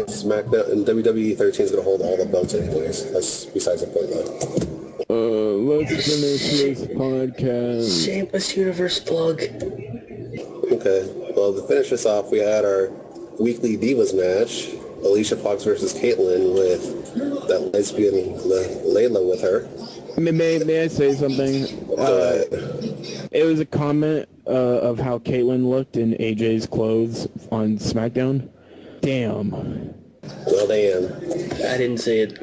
SmackDown in WWE 13 is going to hold all the belts anyways. That's besides the point, though. Let's finish this podcast. Shameless Universe plug. Okay. Well, to finish this off, we had our weekly Divas match. Alicia Fox versus Caitlyn with that lesbian Layla with her. May I say something? It was a comment of how Caitlyn looked in AJ's clothes on SmackDown. Damn. Well, damn. I didn't see it.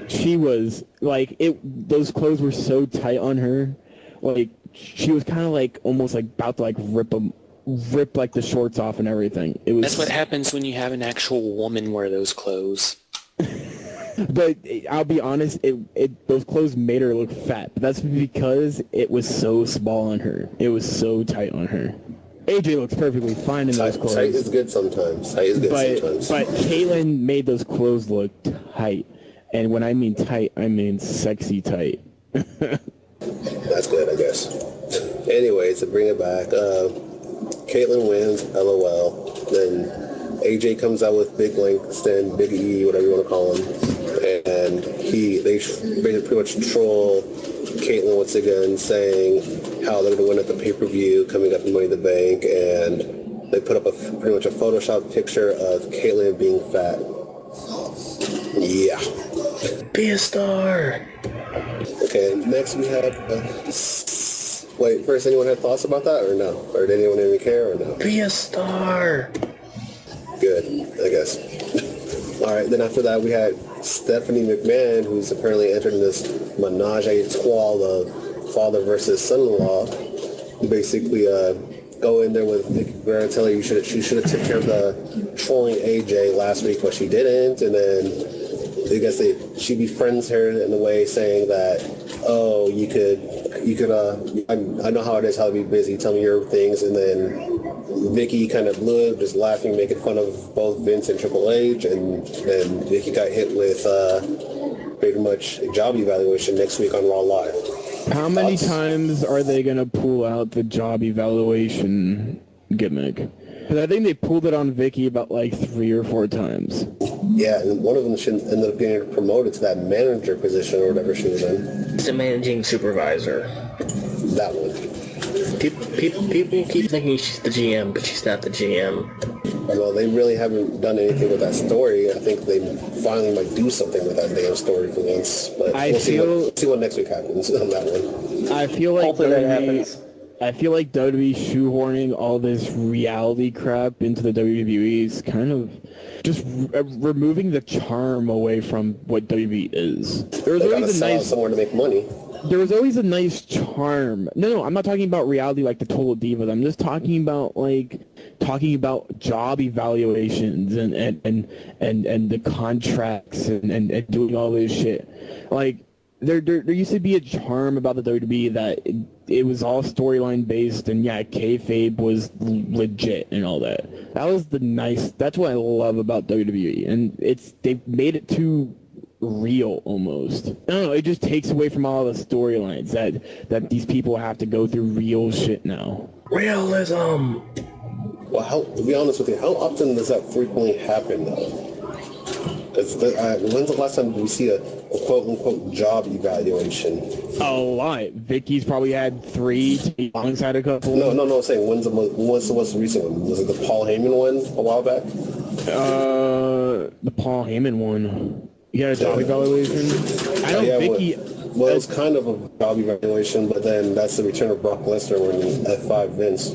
She was, like, those clothes were so tight on her. Like, she was kind of, like, almost, like, about to, like, rip like the shorts off and everything. That's what happens when you have an actual woman wear those clothes. But I'll be honest, those clothes made her look fat. But that's because it was so small on her. It was so tight on her. AJ looks perfectly fine in those clothes. Tight is good sometimes. But Caitlyn made those clothes look tight. And when I mean tight, I mean sexy tight. That's good, I guess. Anyway, to bring it back, Caitlyn wins, LOL. Then AJ comes out with Big Langston, Big E, whatever you want to call him, and they pretty much troll Caitlyn once again, saying how they're going to win at the pay-per-view coming up in Money in the Bank, and they put up pretty much a Photoshop picture of Caitlyn being fat. Yeah. Be a star. Okay, next we have... wait, first, anyone have thoughts about that, or no? Or did anyone even care, or no? Be a star. Good, I guess. All right, then after that, we had Stephanie McMahon, who's apparently entered in this menage a trois of father versus son-in-law. Basically, go in there with Vicky Guerrero, tell her she should have took care of the trolling AJ last week, but she didn't, and then I guess she befriends her in a way, saying that, oh, you could, I know how it is, how to be busy, tell me your things, and then Vicky kind of blew it, just laughing, making fun of both Vince and Triple H, and Vicky got hit with pretty much a job evaluation next week on Raw Live. How many times are they going to pull out the job evaluation gimmick? Because I think they pulled it on Vicky about like 3 or 4 times. Yeah, and one of them ended up getting promoted to that manager position or whatever she was in. It's a managing supervisor. That one. People keep thinking she's the GM, but she's not the GM. Well, they really haven't done anything with that story. I think they finally might do something with that damn story for once. But we'll see what next week happens on that one. I feel like Hopefully that happens. I feel like WWE shoehorning all this reality crap into the WWE is kind of just removing the charm away from what WWE is. There's always a nice somewhere to make money. There was always a nice charm. No, I'm not talking about reality like the Total Divas. I'm just talking about job evaluations and the contracts and doing all this shit. Like there used to be a charm about the WWE that it was all storyline based, and yeah, kayfabe was legit and all that. That's what I love about WWE, and they've made it too real almost. I don't know, it just takes away from all the storylines that these people have to go through real shit now. Realism. Well, to be honest with you, how often does that frequently happen, though? When's the last time we see a quote-unquote job evaluation? A lot. Vicky's probably had 3, Long's had a couple. No, I'm saying what's the most recent one? Was it the Paul Heyman one a while back? The Paul Heyman one. You got a job evaluation? I know Vicky... Well, it was kind of a job evaluation, but then that's the return of Brock Lesnar when F5 Vince.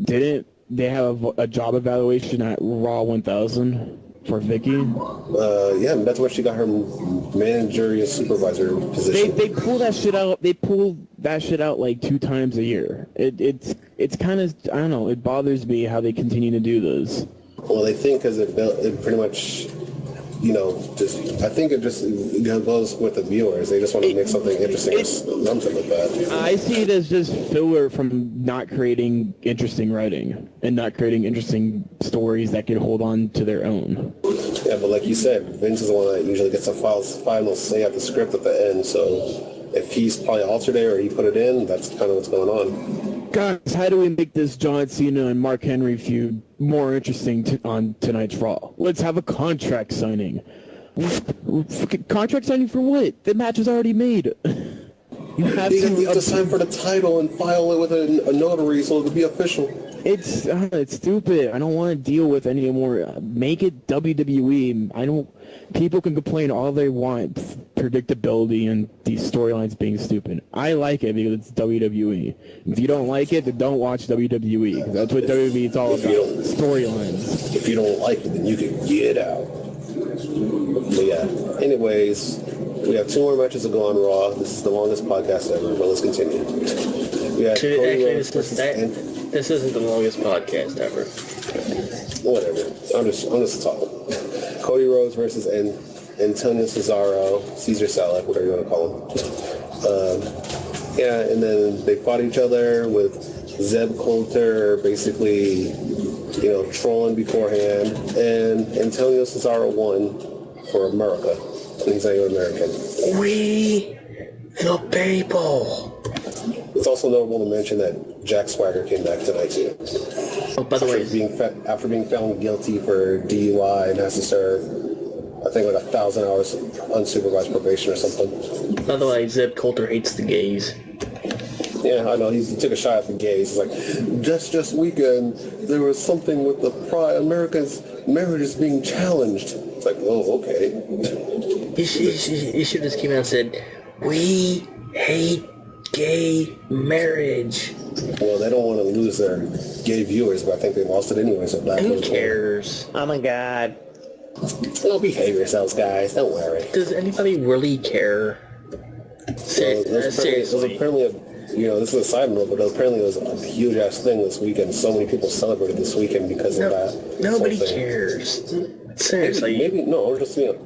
Didn't they have a job evaluation at Raw 1000 for Vicky? Yeah, that's where she got her managerial supervisor position. They pull that shit out. They pull that shit out like 2 times a year. It's kind of, I don't know. It bothers me how they continue to do this. Well, they think because it pretty much, I think it goes with the viewers. They just want to make something interesting or something like that. I see it as just filler from not creating interesting writing and not creating interesting stories that can hold on to their own. Yeah, but like you said, Vince is the one that usually gets a final say at the script at the end, so if he's probably altered it or he put it in, that's kind of what's going on. Guys, how do we make this John Cena and Mark Henry feud more interesting on tonight's Raw? Let's have a contract signing. Contract signing for what? The match is already made. You have to sign for the title and file it with a notary so it can be official. It's stupid. I don't want to deal with any more. Make it WWE. People can complain all they want, predictability and these storylines being stupid. I like it because it's WWE. If you don't like it, then don't watch WWE, because that's what WWE is all about, storylines. If you don't like it, then you can get out. But yeah, anyways, we have 2 more matches to go on Raw. This is the longest podcast ever, but let's continue. We have Cody Rhodes versus this isn't the longest podcast ever. Whatever. I'm just talking. Cody Rhodes versus Antonio Cesaro, Caesar Salad, whatever you want to call him. Yeah, and then they fought each other with Zeb Coulter basically, trolling beforehand, and Antonio Cesaro won for America. And he's not even American. We, the people. It's also notable to mention that Jack Swagger came back tonight too. Oh, by the way, after being found guilty for DUI and has to serve, I think, like 1,000 hours unsupervised probation or something. By the way, Zeb Coulter hates the gays. Yeah, I know. He took a shot at the gays. He's like, just weekend, there was something with the America's marriage is being challenged. It's like, oh, okay. He should have just came out and said, we hate gay marriage. Well, they don't want to lose their gay viewers, but I think they lost it anyway. So who cares? Oh my god. Don't behave yourselves, guys. Don't worry. Does anybody really care? Seriously. Apparently this is a side note, but apparently it was a huge-ass thing this weekend. So many people celebrated this weekend because of that. Nobody cares. Seriously.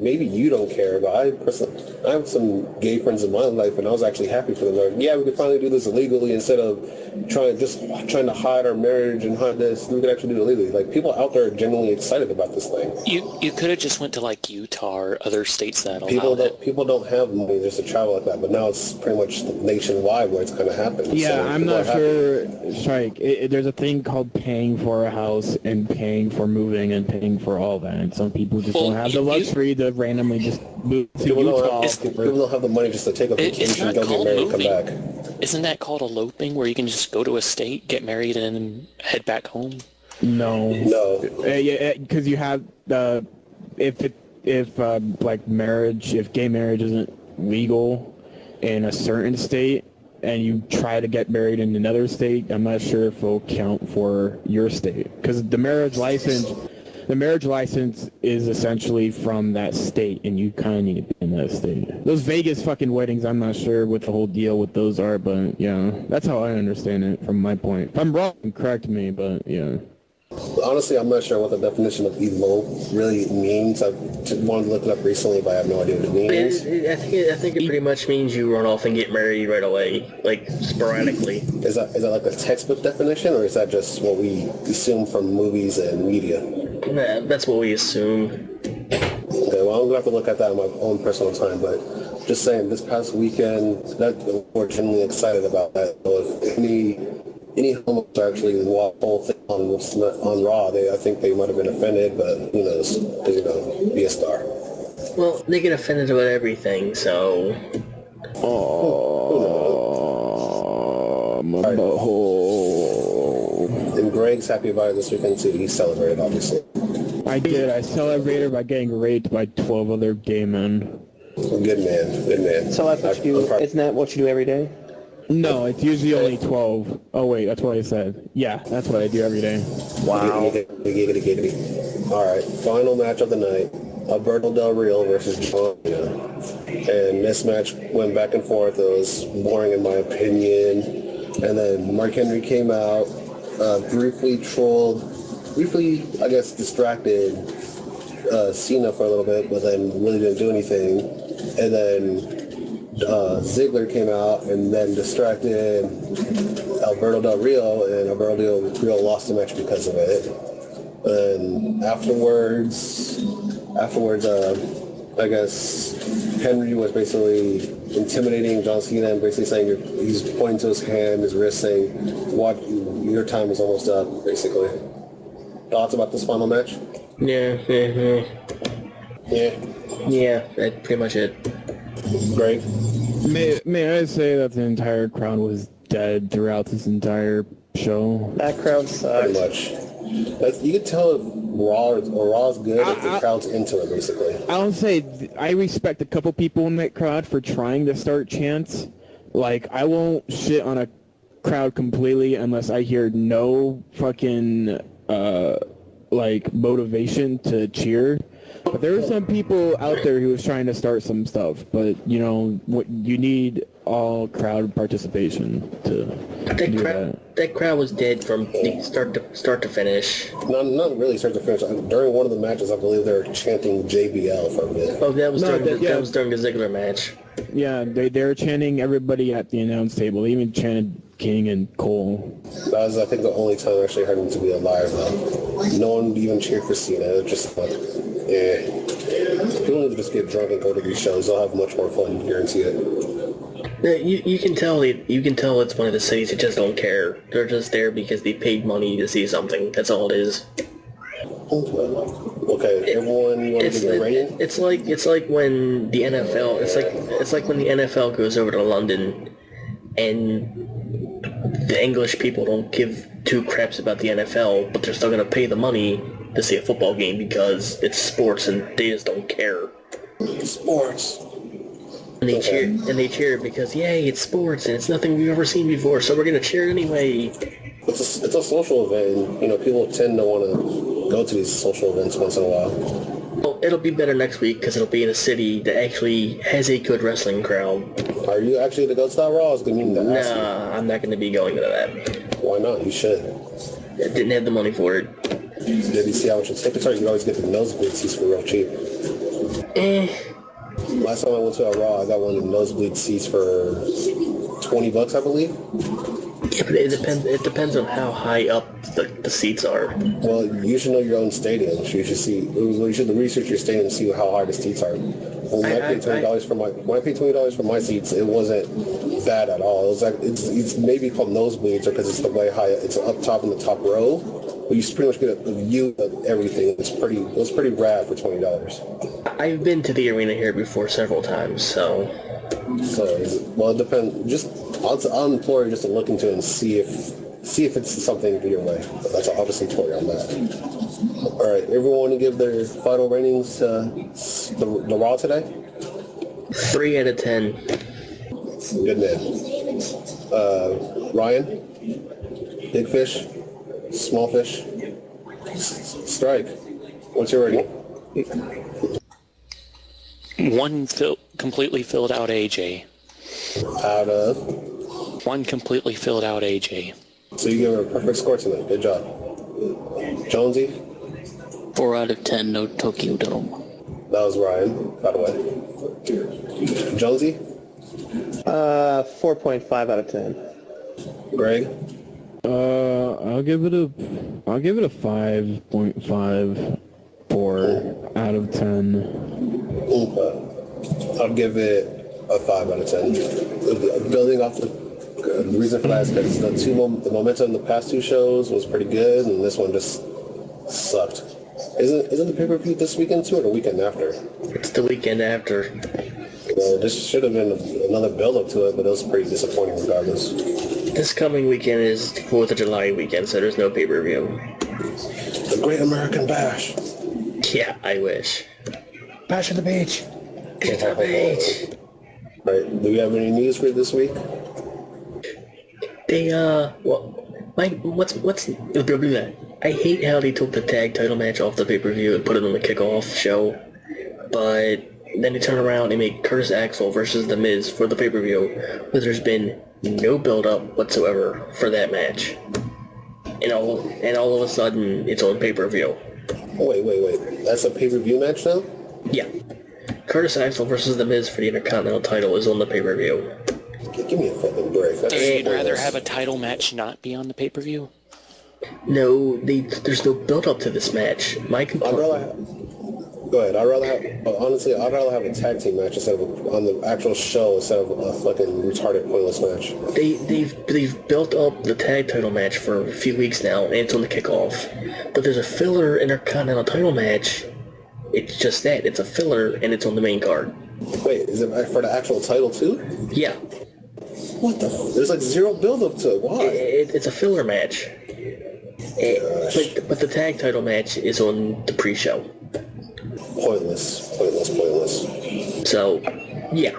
Maybe you don't care, but I have some gay friends in my life, and I was actually happy for them. Like, yeah, we could finally do this illegally instead of trying to hide our marriage and hide this. We could actually do it legally. Like, people out there are genuinely excited about this thing. You could have just went to like Utah or other states that People don't have money just to travel like that, but now it's pretty much nationwide where it's going to happen. Yeah, so I'm not sure, Strike. There's a thing called paying for a house and paying for moving and paying for all that. And some people just don't have the luxury to randomly just move to Utah. People don't have the money just to take a vacation, go get married, and come back. Isn't that called eloping, where you can just go to a state, get married, and then head back home? No. Yeah, because you have if gay marriage isn't legal in a certain state, and you try to get married in another state, I'm not sure if it'll count for your state, because the marriage license is essentially from that state, and you kind of need to be in that state. Those Vegas fucking weddings, I'm not sure what the whole deal with those are, but yeah, that's how I understand it from my point. If I'm wrong, correct me, but yeah. Honestly, I'm not sure what the definition of elope really means. I wanted to look it up recently, but I have no idea what it means. I think it pretty much means you run off and get married right away, like sporadically. Is that like a textbook definition, or is that just what we assume from movies and media? Nah, that's what we assume. Okay, well, I'm gonna have to look at that on my own personal time, but just saying, this past weekend, that we're genuinely excited about that. So if any homos actually watch the whole thing on Raw, I think they might have been offended, but who knows? Because, be a star. Well, they get offended about everything, so... Oh, my butthole. And Greg's happy about it this weekend, too. He celebrated, obviously. I did. I celebrated by getting raped by 12 other gay men. Good man, good man. So that's what you do. Isn't that what you do every day? No, it's usually only 12. Oh, wait, that's what I said. Yeah, that's what I do every day. Wow. Giggity. All right, final match of the night. Alberto Del Rio versus John Cena. And this match went back and forth. It was boring in my opinion. And then Mark Henry came out, briefly, I guess, distracted Cena for a little bit, but then really didn't do anything. And then Ziggler came out and then distracted Alberto Del Rio, and Alberto Del Rio lost the match because of it. And afterwards, I guess Henry was basically intimidating John Cena and basically saying he's pointing to his hand, his wrist, saying, "What? Your time is almost up." Basically. Thoughts about this final match? Yeah, that's pretty much it. Great. May I say that the entire crowd was dead throughout this entire show? That crowd sucked. Pretty much. You can tell if Raw's good if the crowd's into it, basically. I'll say I respect a couple people in that crowd for trying to start chants. Like, I won't shit on a crowd completely unless I hear no fucking, motivation to cheer. But there were some people out there who was trying to start some stuff. But, what you need all crowd participation to do that. That crowd was dead from start to finish. Not really start to finish. During one of the matches, I believe they were chanting JBL for a bit. Oh, that was during the Ziggler match. Yeah, they were chanting everybody at the announce table. They even chanted King and Cole. That was, I think, the only time I actually heard him to be alive, though. No one even cheered for Cena. It was just like, people need to just get drunk and go to these shows. They'll have much more fun, guarantee it. Yeah, you can tell it's one of the cities that just don't care. They're just there because they paid money to see something. That's all it is. Okay, everyone want to get rating? It's like when the NFL. It's like when the NFL goes over to London, and the English people don't give two craps about the NFL, but they're still gonna pay the money to see a football game because it's sports and they just don't care. Sports. And they cheer because yay, it's sports and it's nothing we've ever seen before, so we're gonna cheer anyway. It's a social event, and people tend to want to go to these social events once in a while. Well, it'll be better next week because it'll be in a city that actually has a good wrestling crowd. Are you actually to go to that Raw? Nah, I'm not going to be going to that. Why not? You should. I didn't have the money for it. Did you see how much your tickets are? You can always get the nosebleed seats for real cheap. Last time I went to a Raw, I got one of the nosebleed seats for $20, I believe. Yeah, but it depends on how high up the seats are. Well, you should know your own stadium. You should research your stadium and see how high the seats are. When I paid $20 for my seats, it wasn't bad at all. It was like it's maybe called nosebleeds because it's the way high. It's up top in the top row. But you pretty much get a view of everything. It was pretty rad for $20. I've been to the arena here before several times, so. Well, it depends. I'll implore you just to look into it and see if it's something your way. That's I'll just implore you on that. All right, everyone want to give their final ratings to the Raw today? 3 out of 10. Good man. Ryan, big fish, small fish, strike. What's your rating? One completely filled out AJ. Out of? One completely filled out AJ. So you give her a perfect score tonight. Good job. Jonesy? 4 out of 10, no Tokyo Dome. That was Ryan, by the way. Jonesy? 4.5 out of 10. Greg? I'll give it a 5.5. 4 out of 10. I'll give it a 5 out of 10. Building off the reason for that is because the momentum in the past 2 shows was pretty good, and this one just sucked. Isn't the pay-per-view this weekend too, or the weekend after? It's the weekend after. Well, this should have been another build-up to it, but it was pretty disappointing regardless. This coming weekend is 4th of July weekend, so there's no pay-per-view. The Great American Bash. Yeah, I wish. Bash at the beach. Get the page. Right, do we have any news for this week? They, I hate how they took the tag title match off the pay-per-view and put it on the kickoff show, but then they turn around and make Curtis Axel versus The Miz for the pay-per-view, but there's been no build-up whatsoever for that match. And all of a sudden, it's on pay-per-view. Oh, wait. That's a pay-per-view match now? Yeah. Curtis Axel versus The Miz for the Intercontinental title is on the pay-per-view. Give me a fucking break. So you'd rather have a title match not be on the pay-per-view? No, there's no build-up to this match. Go ahead. I'd rather have a tag team match instead of on the actual show instead of a fucking retarded pointless match. They've built up the tag title match for a few weeks now, and it's on the kickoff. But there's a filler Intercontinental title match. It's just that. It's a filler, and it's on the main card. Wait, is it for the actual title too? Yeah. What the? There's like zero build-up to it. Why? It's a filler match. But the tag title match is on the pre-show. Pointless. So, yeah.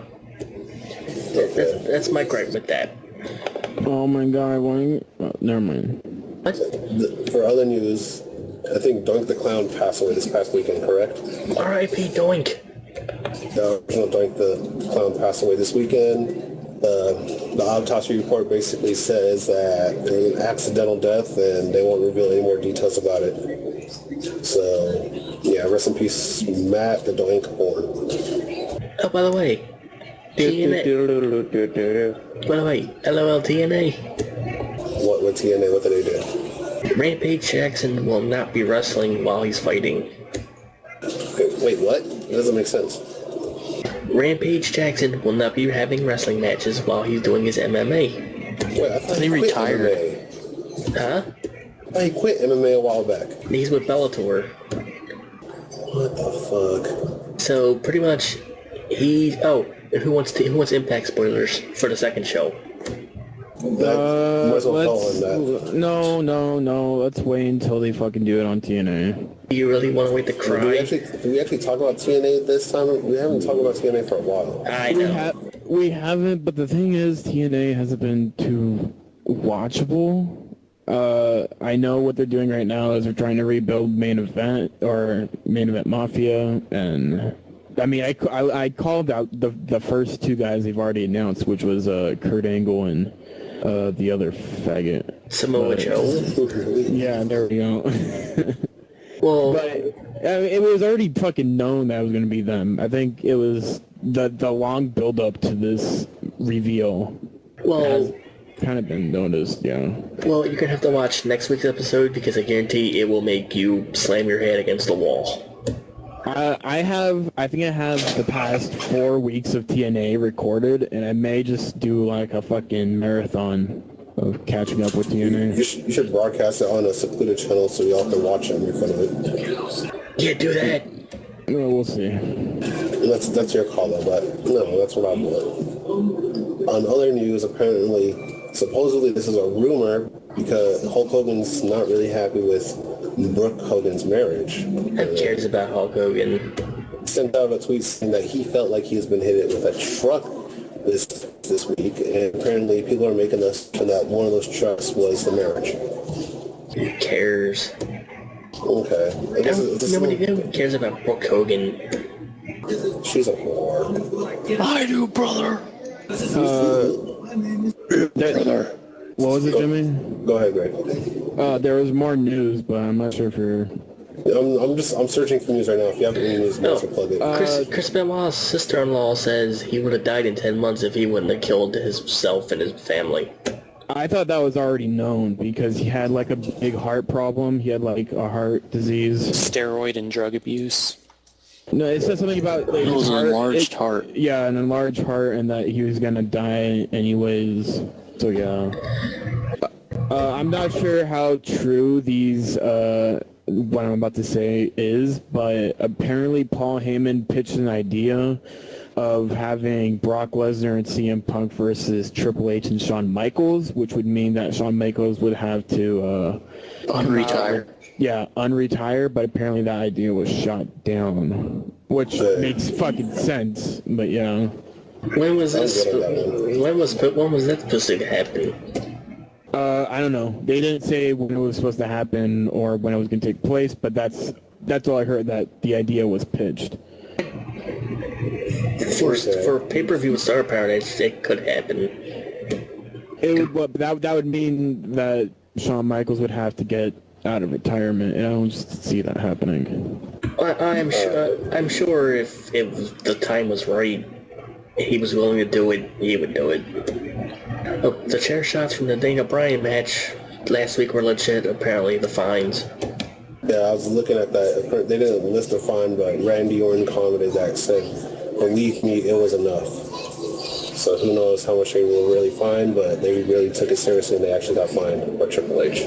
That's my gripe with that. Oh my god, never mind. What? For other news, I think Doink the Clown passed away this past weekend, correct? R.I.P. Doink. The original Doink the Clown passed away this weekend. The autopsy report basically says that it was an accidental death and they won't reveal any more details about it. So, yeah, rest in peace, Matt the Doink Horn. Oh, by the way, TNA. By the way, LOL TNA. What TNA? What did they do? Rampage Jackson will not be wrestling while he's fighting. Wait, what? That doesn't make sense. Rampage Jackson will not be having wrestling matches while he's doing his MMA. Wait, I thought He quit retired. MMA. Huh? I thought he quit MMA a while back. He's with Bellator. What the fuck? So pretty much, who wants Impact spoilers for the second show? Might as well call him that. No. Let's wait until they fucking do it on TNA. Do you really want to wait to Did cry? we actually talk about TNA this time? We haven't talked about TNA for a while. I know. We haven't, but the thing is, TNA hasn't been too watchable. I know what they're doing right now is they're trying to rebuild Main Event Mafia, and I mean, I called out the first 2 guys they've already announced, which was Kurt Angle and the other faggot. Samoa Joe. Yeah, there we go. Well, But I mean, it was already fucking known that it was going to be them. I think it was the long build up to this reveal. well, Kind of been noticed, yeah. well, you're gonna have to watch next week's episode because I guarantee it will make you slam your head against the wall. I think I have the past 4 weeks of TNA recorded, and I may just do like a fucking marathon of catching up with TNA. You should broadcast it on a secluded channel so y'all can watch it and make fun of it. Yeah, do that. Well, we'll see. That's your call though, but no, that's what I'm doing. On other news, supposedly this is a rumor because Hulk Hogan's not really happy with Brooke Hogan's marriage. Who cares about Hulk Hogan? Sent out a tweet saying that he felt like he's been hit with a truck this week, and apparently people are making us that one of those trucks was the marriage. Who cares? Okay. I guess Nobody cares about Brooke Hogan. she's a whore. I do, brother. What was it, Jimmy? Go ahead, Greg. There was more news, but I'm not sure if you're... I'm searching for news right now. If you have any news, you can plug it. Chris Benoit's sister-in-law says he would have died in 10 months if he wouldn't have killed himself and his family. I thought that was already known because he had like a big heart problem. He had like a heart disease. Steroid and drug abuse. No, it said something about like, It was his an heart. enlarged heart. Yeah, an enlarged heart, and that he was gonna die anyways. So yeah. I'm not sure how true these what I'm about to say is, but apparently Paul Heyman pitched an idea of having Brock Lesnar and CM Punk versus Triple H and Shawn Michaels, which would mean that Shawn Michaels would have to Unretire. unretire, but apparently that idea was shot down, which makes fucking sense. But yeah, When was this? good on that When was that supposed to happen? I don't know. They didn't say when it was supposed to happen or when it was going to take place, but that's all I heard, that the idea was pitched. For pay-per-view with Star Power, it could happen. It would, but that would mean that Shawn Michaels would have to get out of retirement, and I don't see that happening. I'm sure if the time was right, he was willing to do it, he would do it. Oh, the chair shots from the Dana Bryan match last week were legit, apparently, the fines. Yeah, I was looking at that. They didn't list the fine, but Randy Orton commented that saying, believe me, it was enough. So who knows how much they will really fine, but they really took it seriously and they actually got fined by Triple H.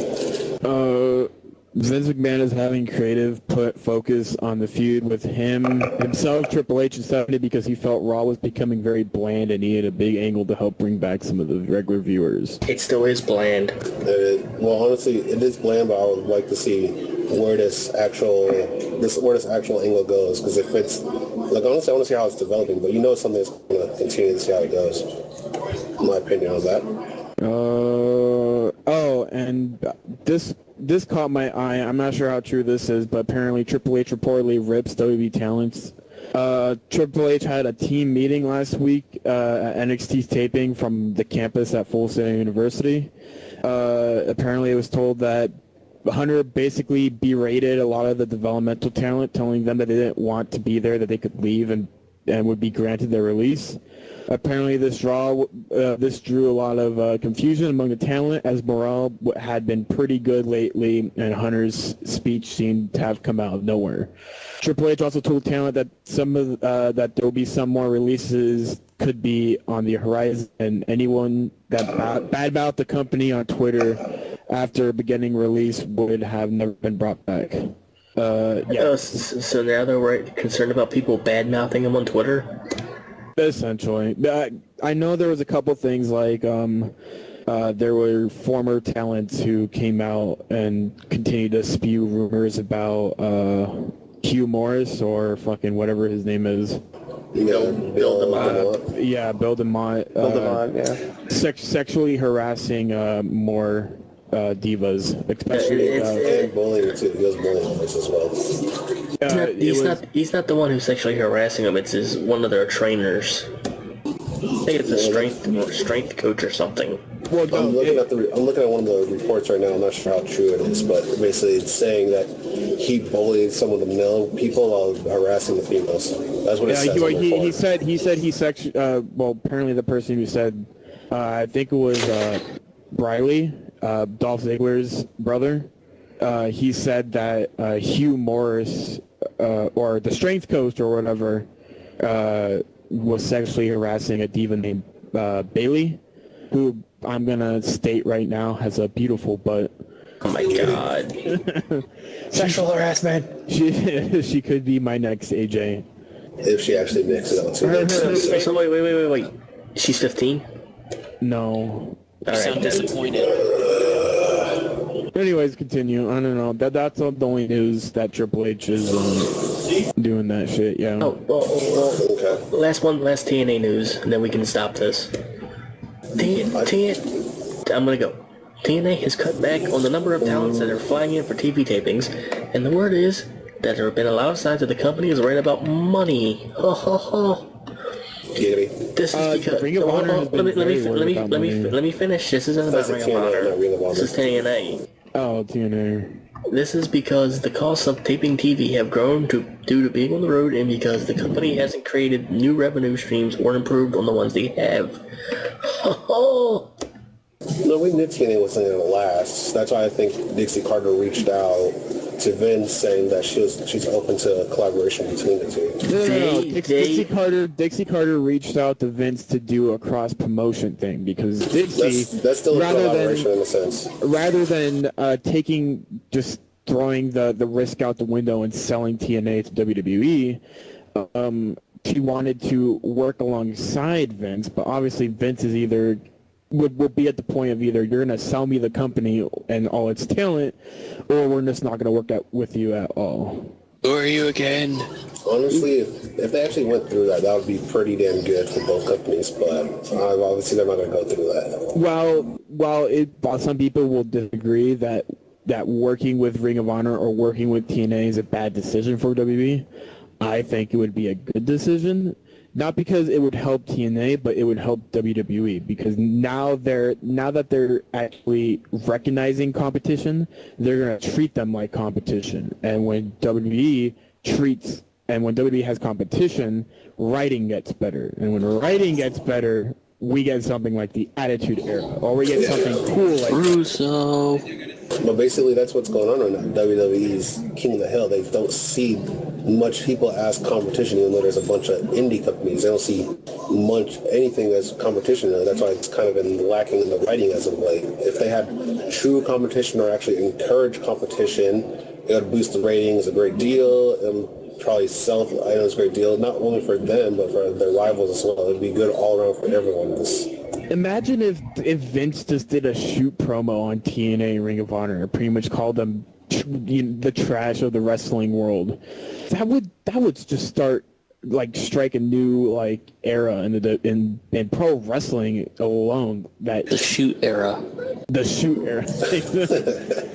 Vince McMahon is having creative focus on the feud with himself, Triple H, and Stephanie because he felt Raw was becoming very bland and needed a big angle to help bring back some of the regular viewers. It still is bland. Well, honestly, it is bland, but I would like to see where this actual angle goes, because if it's like, honestly, I want to see how it's developing, but it's something that's going to continue to see how it goes. My opinion on that. And this caught my eye. I'm not sure how true this is, but apparently Triple H reportedly rips WB talents. Triple H had a team meeting last week at NXT's taping from the campus at Full Sail University. Apparently it was told that Hunter basically berated a lot of the developmental talent, telling them that they didn't want to be there, that they could leave and would be granted their release. Apparently this drew a lot of confusion among the talent, as morale had been pretty good lately, and Hunter's speech seemed to have come out of nowhere. Triple H also told talent that that there will be some more releases could be on the horizon, and anyone that badmouthed the company on Twitter after beginning release would have never been brought back. So now they're concerned about people bad-mouthing him on Twitter? Essentially. I know there was a couple things like there were former talents who came out and continued to spew rumors about Hugh Morris or fucking whatever his name is. Bill DeMott. Yeah, Bill DeMott. Sexually harassing more divas, especially. And bullying too. He was bullying others as well. He's not the one who's sexually harassing him. It's one of their trainers. I think it's a strength coach or something. Well, I'm looking at one of the reports right now. I'm not sure how true it is, but basically it's saying that he bullied some of the male people while harassing the females. That's what it says. He said he sexually. Well, apparently the person who said, I think it was Briley, Dolph Ziggler's brother. He said that Hugh Morris, or the strength coach or whatever, was sexually harassing a diva named Bailey, who I'm going to state right now has a beautiful butt. Oh my god. Sexual harassment. She could be my next AJ. If she actually makes it out. So wait. She's 15? No. You sound disappointed. Anyways, continue. I don't know. That's the only news that Triple H is doing that shit. Yeah. Oh, well, last TNA news, and then we can stop this. I'm gonna go. TNA has cut back on the number of talents that are flying in for TV tapings, and the word is that there have been a lot of signs that the company is right about money. Ho ho ho. This is because let me finish. This isn't about Ring of Honor. This is TNA. Oh, TNA. This is because the costs of taping TV have grown due to being on the road, and because the company hasn't created new revenue streams or improved on the ones they have. No, we knew TNA wasn't going to last. That's why I think Dixie Carter reached out to Vince saying that she's open to collaboration between the two. No. Dixie Carter reached out to Vince to do a cross promotion thing because Dixie, That's still a collaboration in a sense. rather than throwing the risk out the window and selling TNA to WWE, she wanted to work alongside Vince, but obviously Vince is would be at the point of either you're going to sell me the company and all its talent, or we're just not going to work out with you at all. Who are you again? Honestly, if they actually went through that, that would be pretty damn good for both companies, but obviously they're not going to go through that. While some people will disagree that working with Ring of Honor or working with TNA is a bad decision for WWE, I think it would be a good decision. Not because it would help TNA, but it would help WWE because now that they're actually recognizing competition, they're going to treat them like competition. And when WWE has competition, writing gets better. And when writing gets better, we get something like the Attitude Era, or we get something cool like Russo. But basically, that's what's going on right now. WWE's King of the Hill. They don't see much people as competition, even though there's a bunch of indie companies. They don't see anything as competition. And that's why it's kind of been lacking in the writing as of late. If they had true competition or actually encourage competition, it would boost the ratings a great deal and probably sell items a great deal, not only for them, but for their rivals as well. It would be good all around for everyone. Imagine if Vince just did a shoot promo on TNA Ring of Honor and pretty much called them the trash of the wrestling world. That would just strike a new era in pro wrestling alone. The shoot era. The shoot era.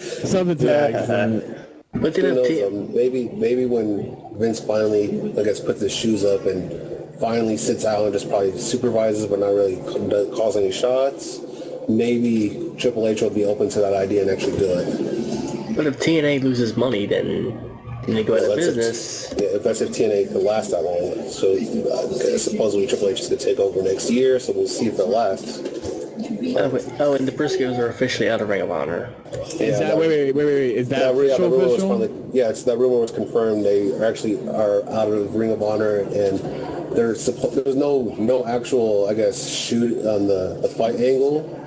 Something to that extent. But Who knows, maybe when Vince finally, I guess, puts his shoes up and finally sits out and just probably supervises but not really calls any shots, maybe Triple H will be open to that idea and actually do it. But if TNA loses money, then they go out of business. If TNA can last that long. So supposedly Triple H is going to take over next year, so we'll see if it lasts. And the Briscoes are officially out of Ring of Honor. Wait, is that official? That rumor was confirmed. They actually are out of Ring of Honor, and there's no actual, I guess, shoot on the fight angle,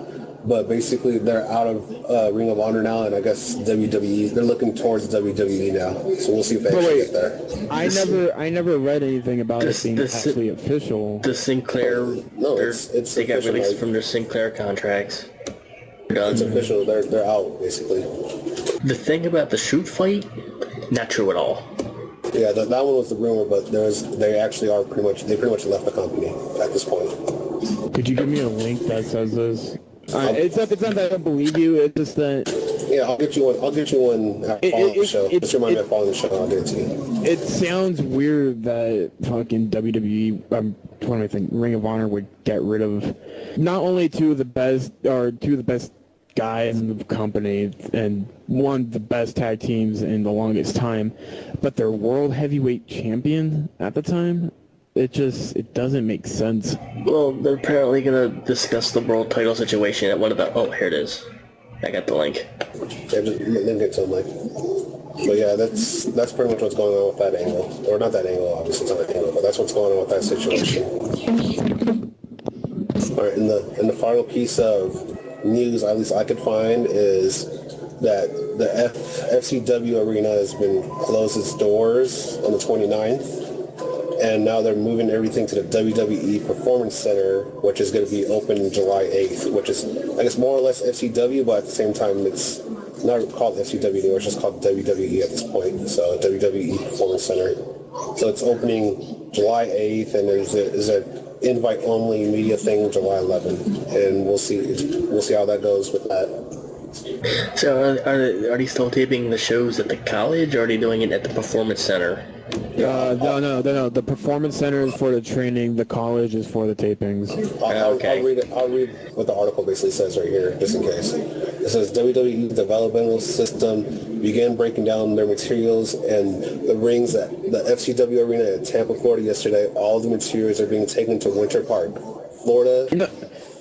but basically they're out of Ring of Honor now, and I guess WWE, they're looking towards WWE now, so we'll see if they actually get there. I never read anything about it being actually official. The Sinclair, they got released from their Sinclair contracts. It's official. They're out basically. The thing about the shoot fight, not true at all. Yeah, that one was the rumor, but they actually are pretty much left the company at this point. Could you give me a link that says this? It's not that I don't believe you. It's just that. Yeah, I'll get you one after following the show. Just remind me of following the show. I'll get it to you. It sounds weird that fucking WWE, Ring of Honor would get rid of not only two of the best guys in the company and one of the best tag teams in the longest time, but their world heavyweight champion at the time. It doesn't make sense. Well, they're apparently going to discuss the world title situation at one of the... Oh, here it is. I got the link. Yeah, then get some link. But yeah, that's pretty much what's going on with that angle. Or not that angle, obviously it's not an angle, but that's what's going on with that situation. Alright, and the final piece of news, at least I could find, is that the FCW arena has been closed its doors on the 29th. And now they're moving everything to the WWE Performance Center, which is going to be open July 8th, which is, I guess, more or less FCW, but at the same time, it's not called FCW anymore. It's just called WWE at this point. So WWE Performance Center. So it's opening July 8th, and there's an invite-only media thing July 11th, and we'll see how that goes with that. So are they still taping the shows at the college, or are they doing it at the Performance Center? No. The Performance Center is for the training. The college is for the tapings. Okay. I'll read what the article basically says right here, just in case. It says WWE developmental system began breaking down their materials and the rings at the FCW arena in Tampa, Florida yesterday. All the materials are being taken to Winter Park, Florida.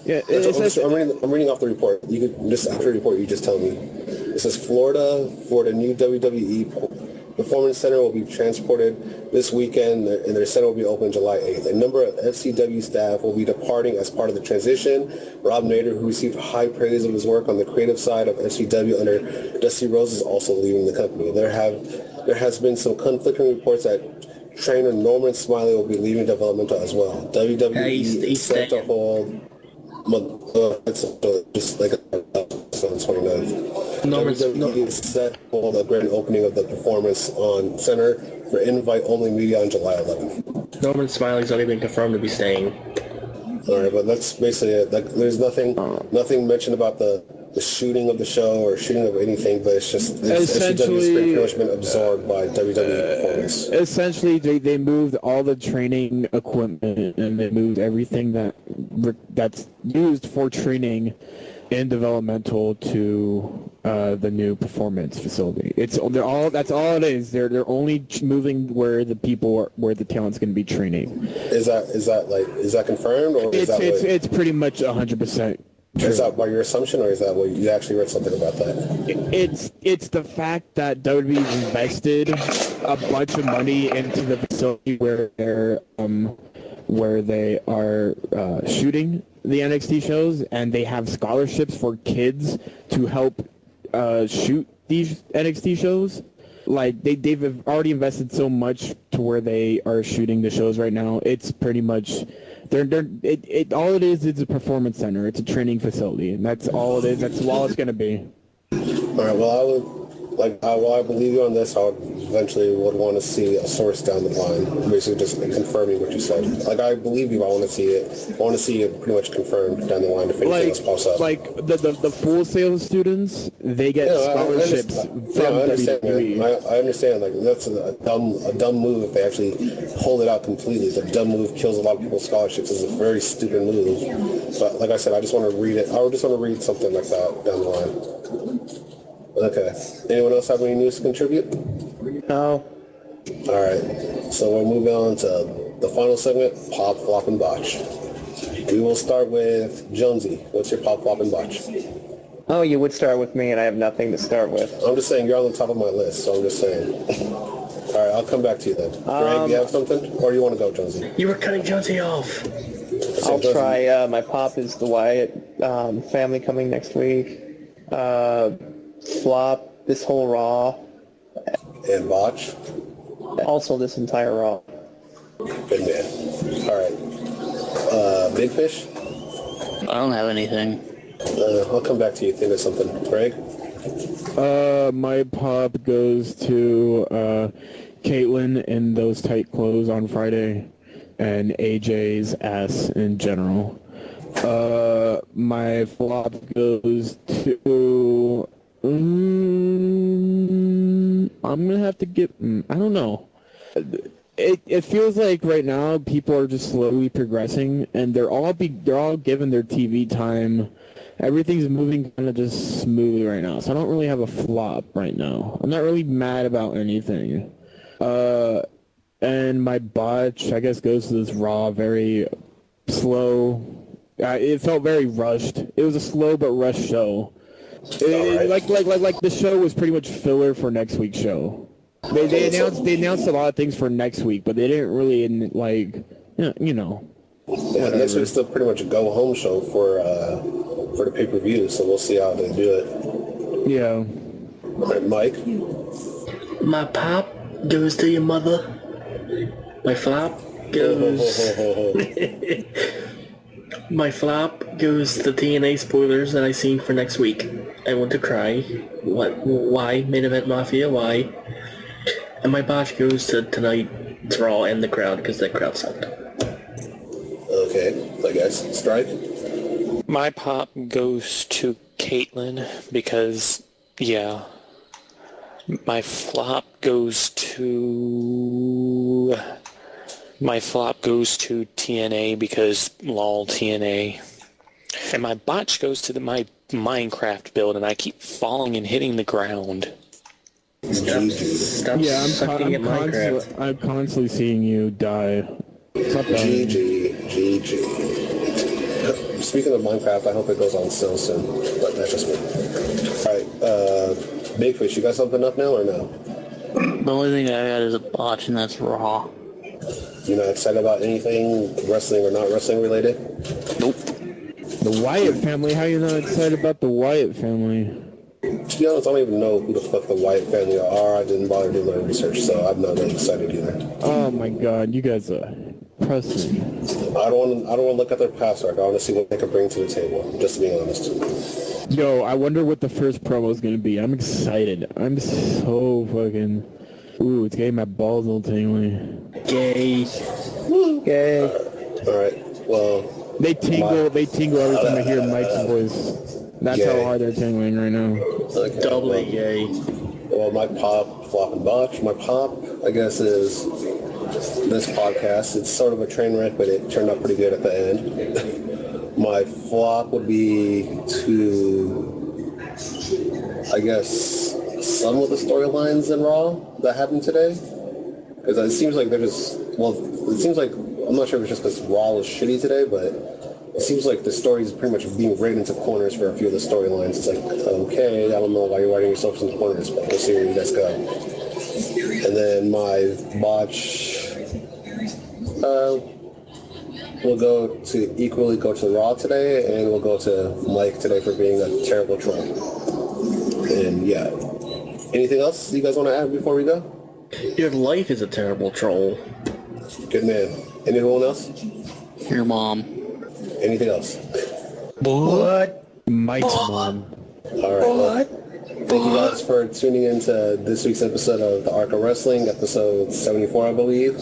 Yeah, I'm reading off the report. You could just after the report, you just tell me. It says Florida for the new WWE Performance Center will be transported this weekend, and their center will be open July 8th. A number of FCW staff will be departing as part of the transition. Rob Nader, who received high praise of his work on the creative side of FCW under Dusty Rhodes, is also leaving the company. There has been some conflicting reports that trainer Norman Smiley will be leaving developmental as well. WWE he's set to staying. hold just like on 29th. WWE is set to hold a grand opening of the Performance on Center for invite-only media on July 11th. Norman Smiley's already been confirmed to be staying. All right, but that's basically it. Like, there's nothing mentioned about the shooting of the show or shooting of anything, but it's just SCW's pretty much been absorbed by WWE Performance. Essentially, they moved all the training equipment and they moved everything that's used for training in developmental to the new performance facility. That's all it is. They're only moving where the talent's going to be training. Is that confirmed, or it's pretty much 100%. Is that by your assumption, or is that what you actually read something about that? It's the fact that WWE's invested a bunch of money into the facility where they are shooting the NXT shows, and they have scholarships for kids to help shoot these NXT shows. Like they've already invested so much to where they are shooting the shows right now. It's pretty much. All it is a performance center. It's a training facility, and that's all it is. That's all it's going to be. All right. Well, while I believe you on this, I would eventually want to see a source down the line, basically just confirming what you said. Like, I believe you. I want to see it. I want to see it pretty much confirmed down the line if anything else pops up. Like the Full Sail students, they get scholarships from WWE. I understand. Like, that's a dumb move if they actually hold it out completely. The dumb move kills a lot of people's scholarships. It's a very stupid move. But like I said, I just want to read it. I just want to read something like that down the line. Okay. Anyone else have any news to contribute? No. All right. So we're moving on to the final segment, Pop, Flop, and Botch. We will start with Jonesy. What's your Pop, Flop, and Botch? Oh, you would start with me, and I have nothing to start with. I'm just saying you're on the top of my list, so I'm just saying. All right, I'll come back to you then. Greg, you have something? Or do you want to go, Jonesy? You were cutting Jonesy off. I'll try. My Pop is the Wyatt family coming next week. Flop, this whole Raw. And Botch? Also this entire Raw. Good man. All right. Big Fish? I don't have anything. I'll come back to you. Think of something. Greg? My pop goes to Caitlyn in those tight clothes on Friday, and AJ's ass in general. My flop goes to... I'm gonna have to get... I don't know. It feels like right now people are just slowly progressing, and they're all given their TV time. Everything's moving kind of just smoothly right now, so I don't really have a flop right now. I'm not really mad about anything. And my botch, I guess, goes to this Raw, very slow. It felt very rushed. It was a slow but rushed show. Like the show was pretty much filler for next week's show. They announced a lot of things for next week, but they didn't really you know. Yeah, next week's still pretty much a go home show for the pay-per-view, so we'll see how they do it. Yeah. All right, Mike. My pop goes to your mother. My flop goes. My flop goes to TNA spoilers that I seen for next week. I want to cry. What? Why? Main Event Mafia? Why? And my botch goes to tonight's Raw and the crowd, because that crowd sucked. Okay, I guess. Strike? My pop goes to Caitlyn because, yeah. My flop goes to TNA because lol TNA. And my botch goes to my Minecraft build, and I keep falling and hitting the ground. Stop sucking at Minecraft. I'm constantly seeing you die. GG. speaking of Minecraft, I hope it goes on sale soon. But that's just me. All right, Big Fish, you got something up now or no? The only thing I got is a botch, and that's Raw. You not excited about anything wrestling or not wrestling related? Nope. The Wyatt family. How are you not excited about the Wyatt family? To be honest, I don't even know who the fuck the Wyatt family are. I didn't bother doing my research, so I'm not really excited either. Oh my God, you guys are pressing. I don't want to look at their past record. I want to see what they can bring to the table. Just to be honest. Yo, I wonder what the first promo is gonna be. I'm excited. I'm so fucking. Ooh, it's getting my balls all tingly. Gay. Yay. All right. Well, They tingle every time I hear Mike's voice. That's Yay. how hard they're tingling right now. okay, Doubly gay. Well, my pop, flop, and botch. My pop, I guess, is this podcast. It's sort of a train wreck, but it turned out pretty good at the end. My flop would be to, I guess, some of the storylines in Raw that happened today. Because it seems like they're just, well, it seems like, I'm not sure if it's just because Raw was shitty today, but it seems like the story is pretty much being rigged into corners for a few of the storylines. It's like, okay, I don't know why you're writing yourself into corners, but we'll see where you guys go. And then my botch, we'll go to Raw today, and we'll go to Mike today for being a terrible troll. And yeah. Anything else you guys want to add before we go? Your life is a terrible troll. Good man. Anyone else? Your mom. Anything else? What? Mike's mom. All right. Well, thank you guys for tuning in to this week's episode of The Arc of Wrestling, episode 74, I believe.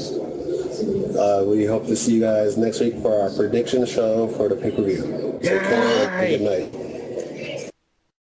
We hope to see you guys next week for our prediction show for the pay-per-view. So, good night.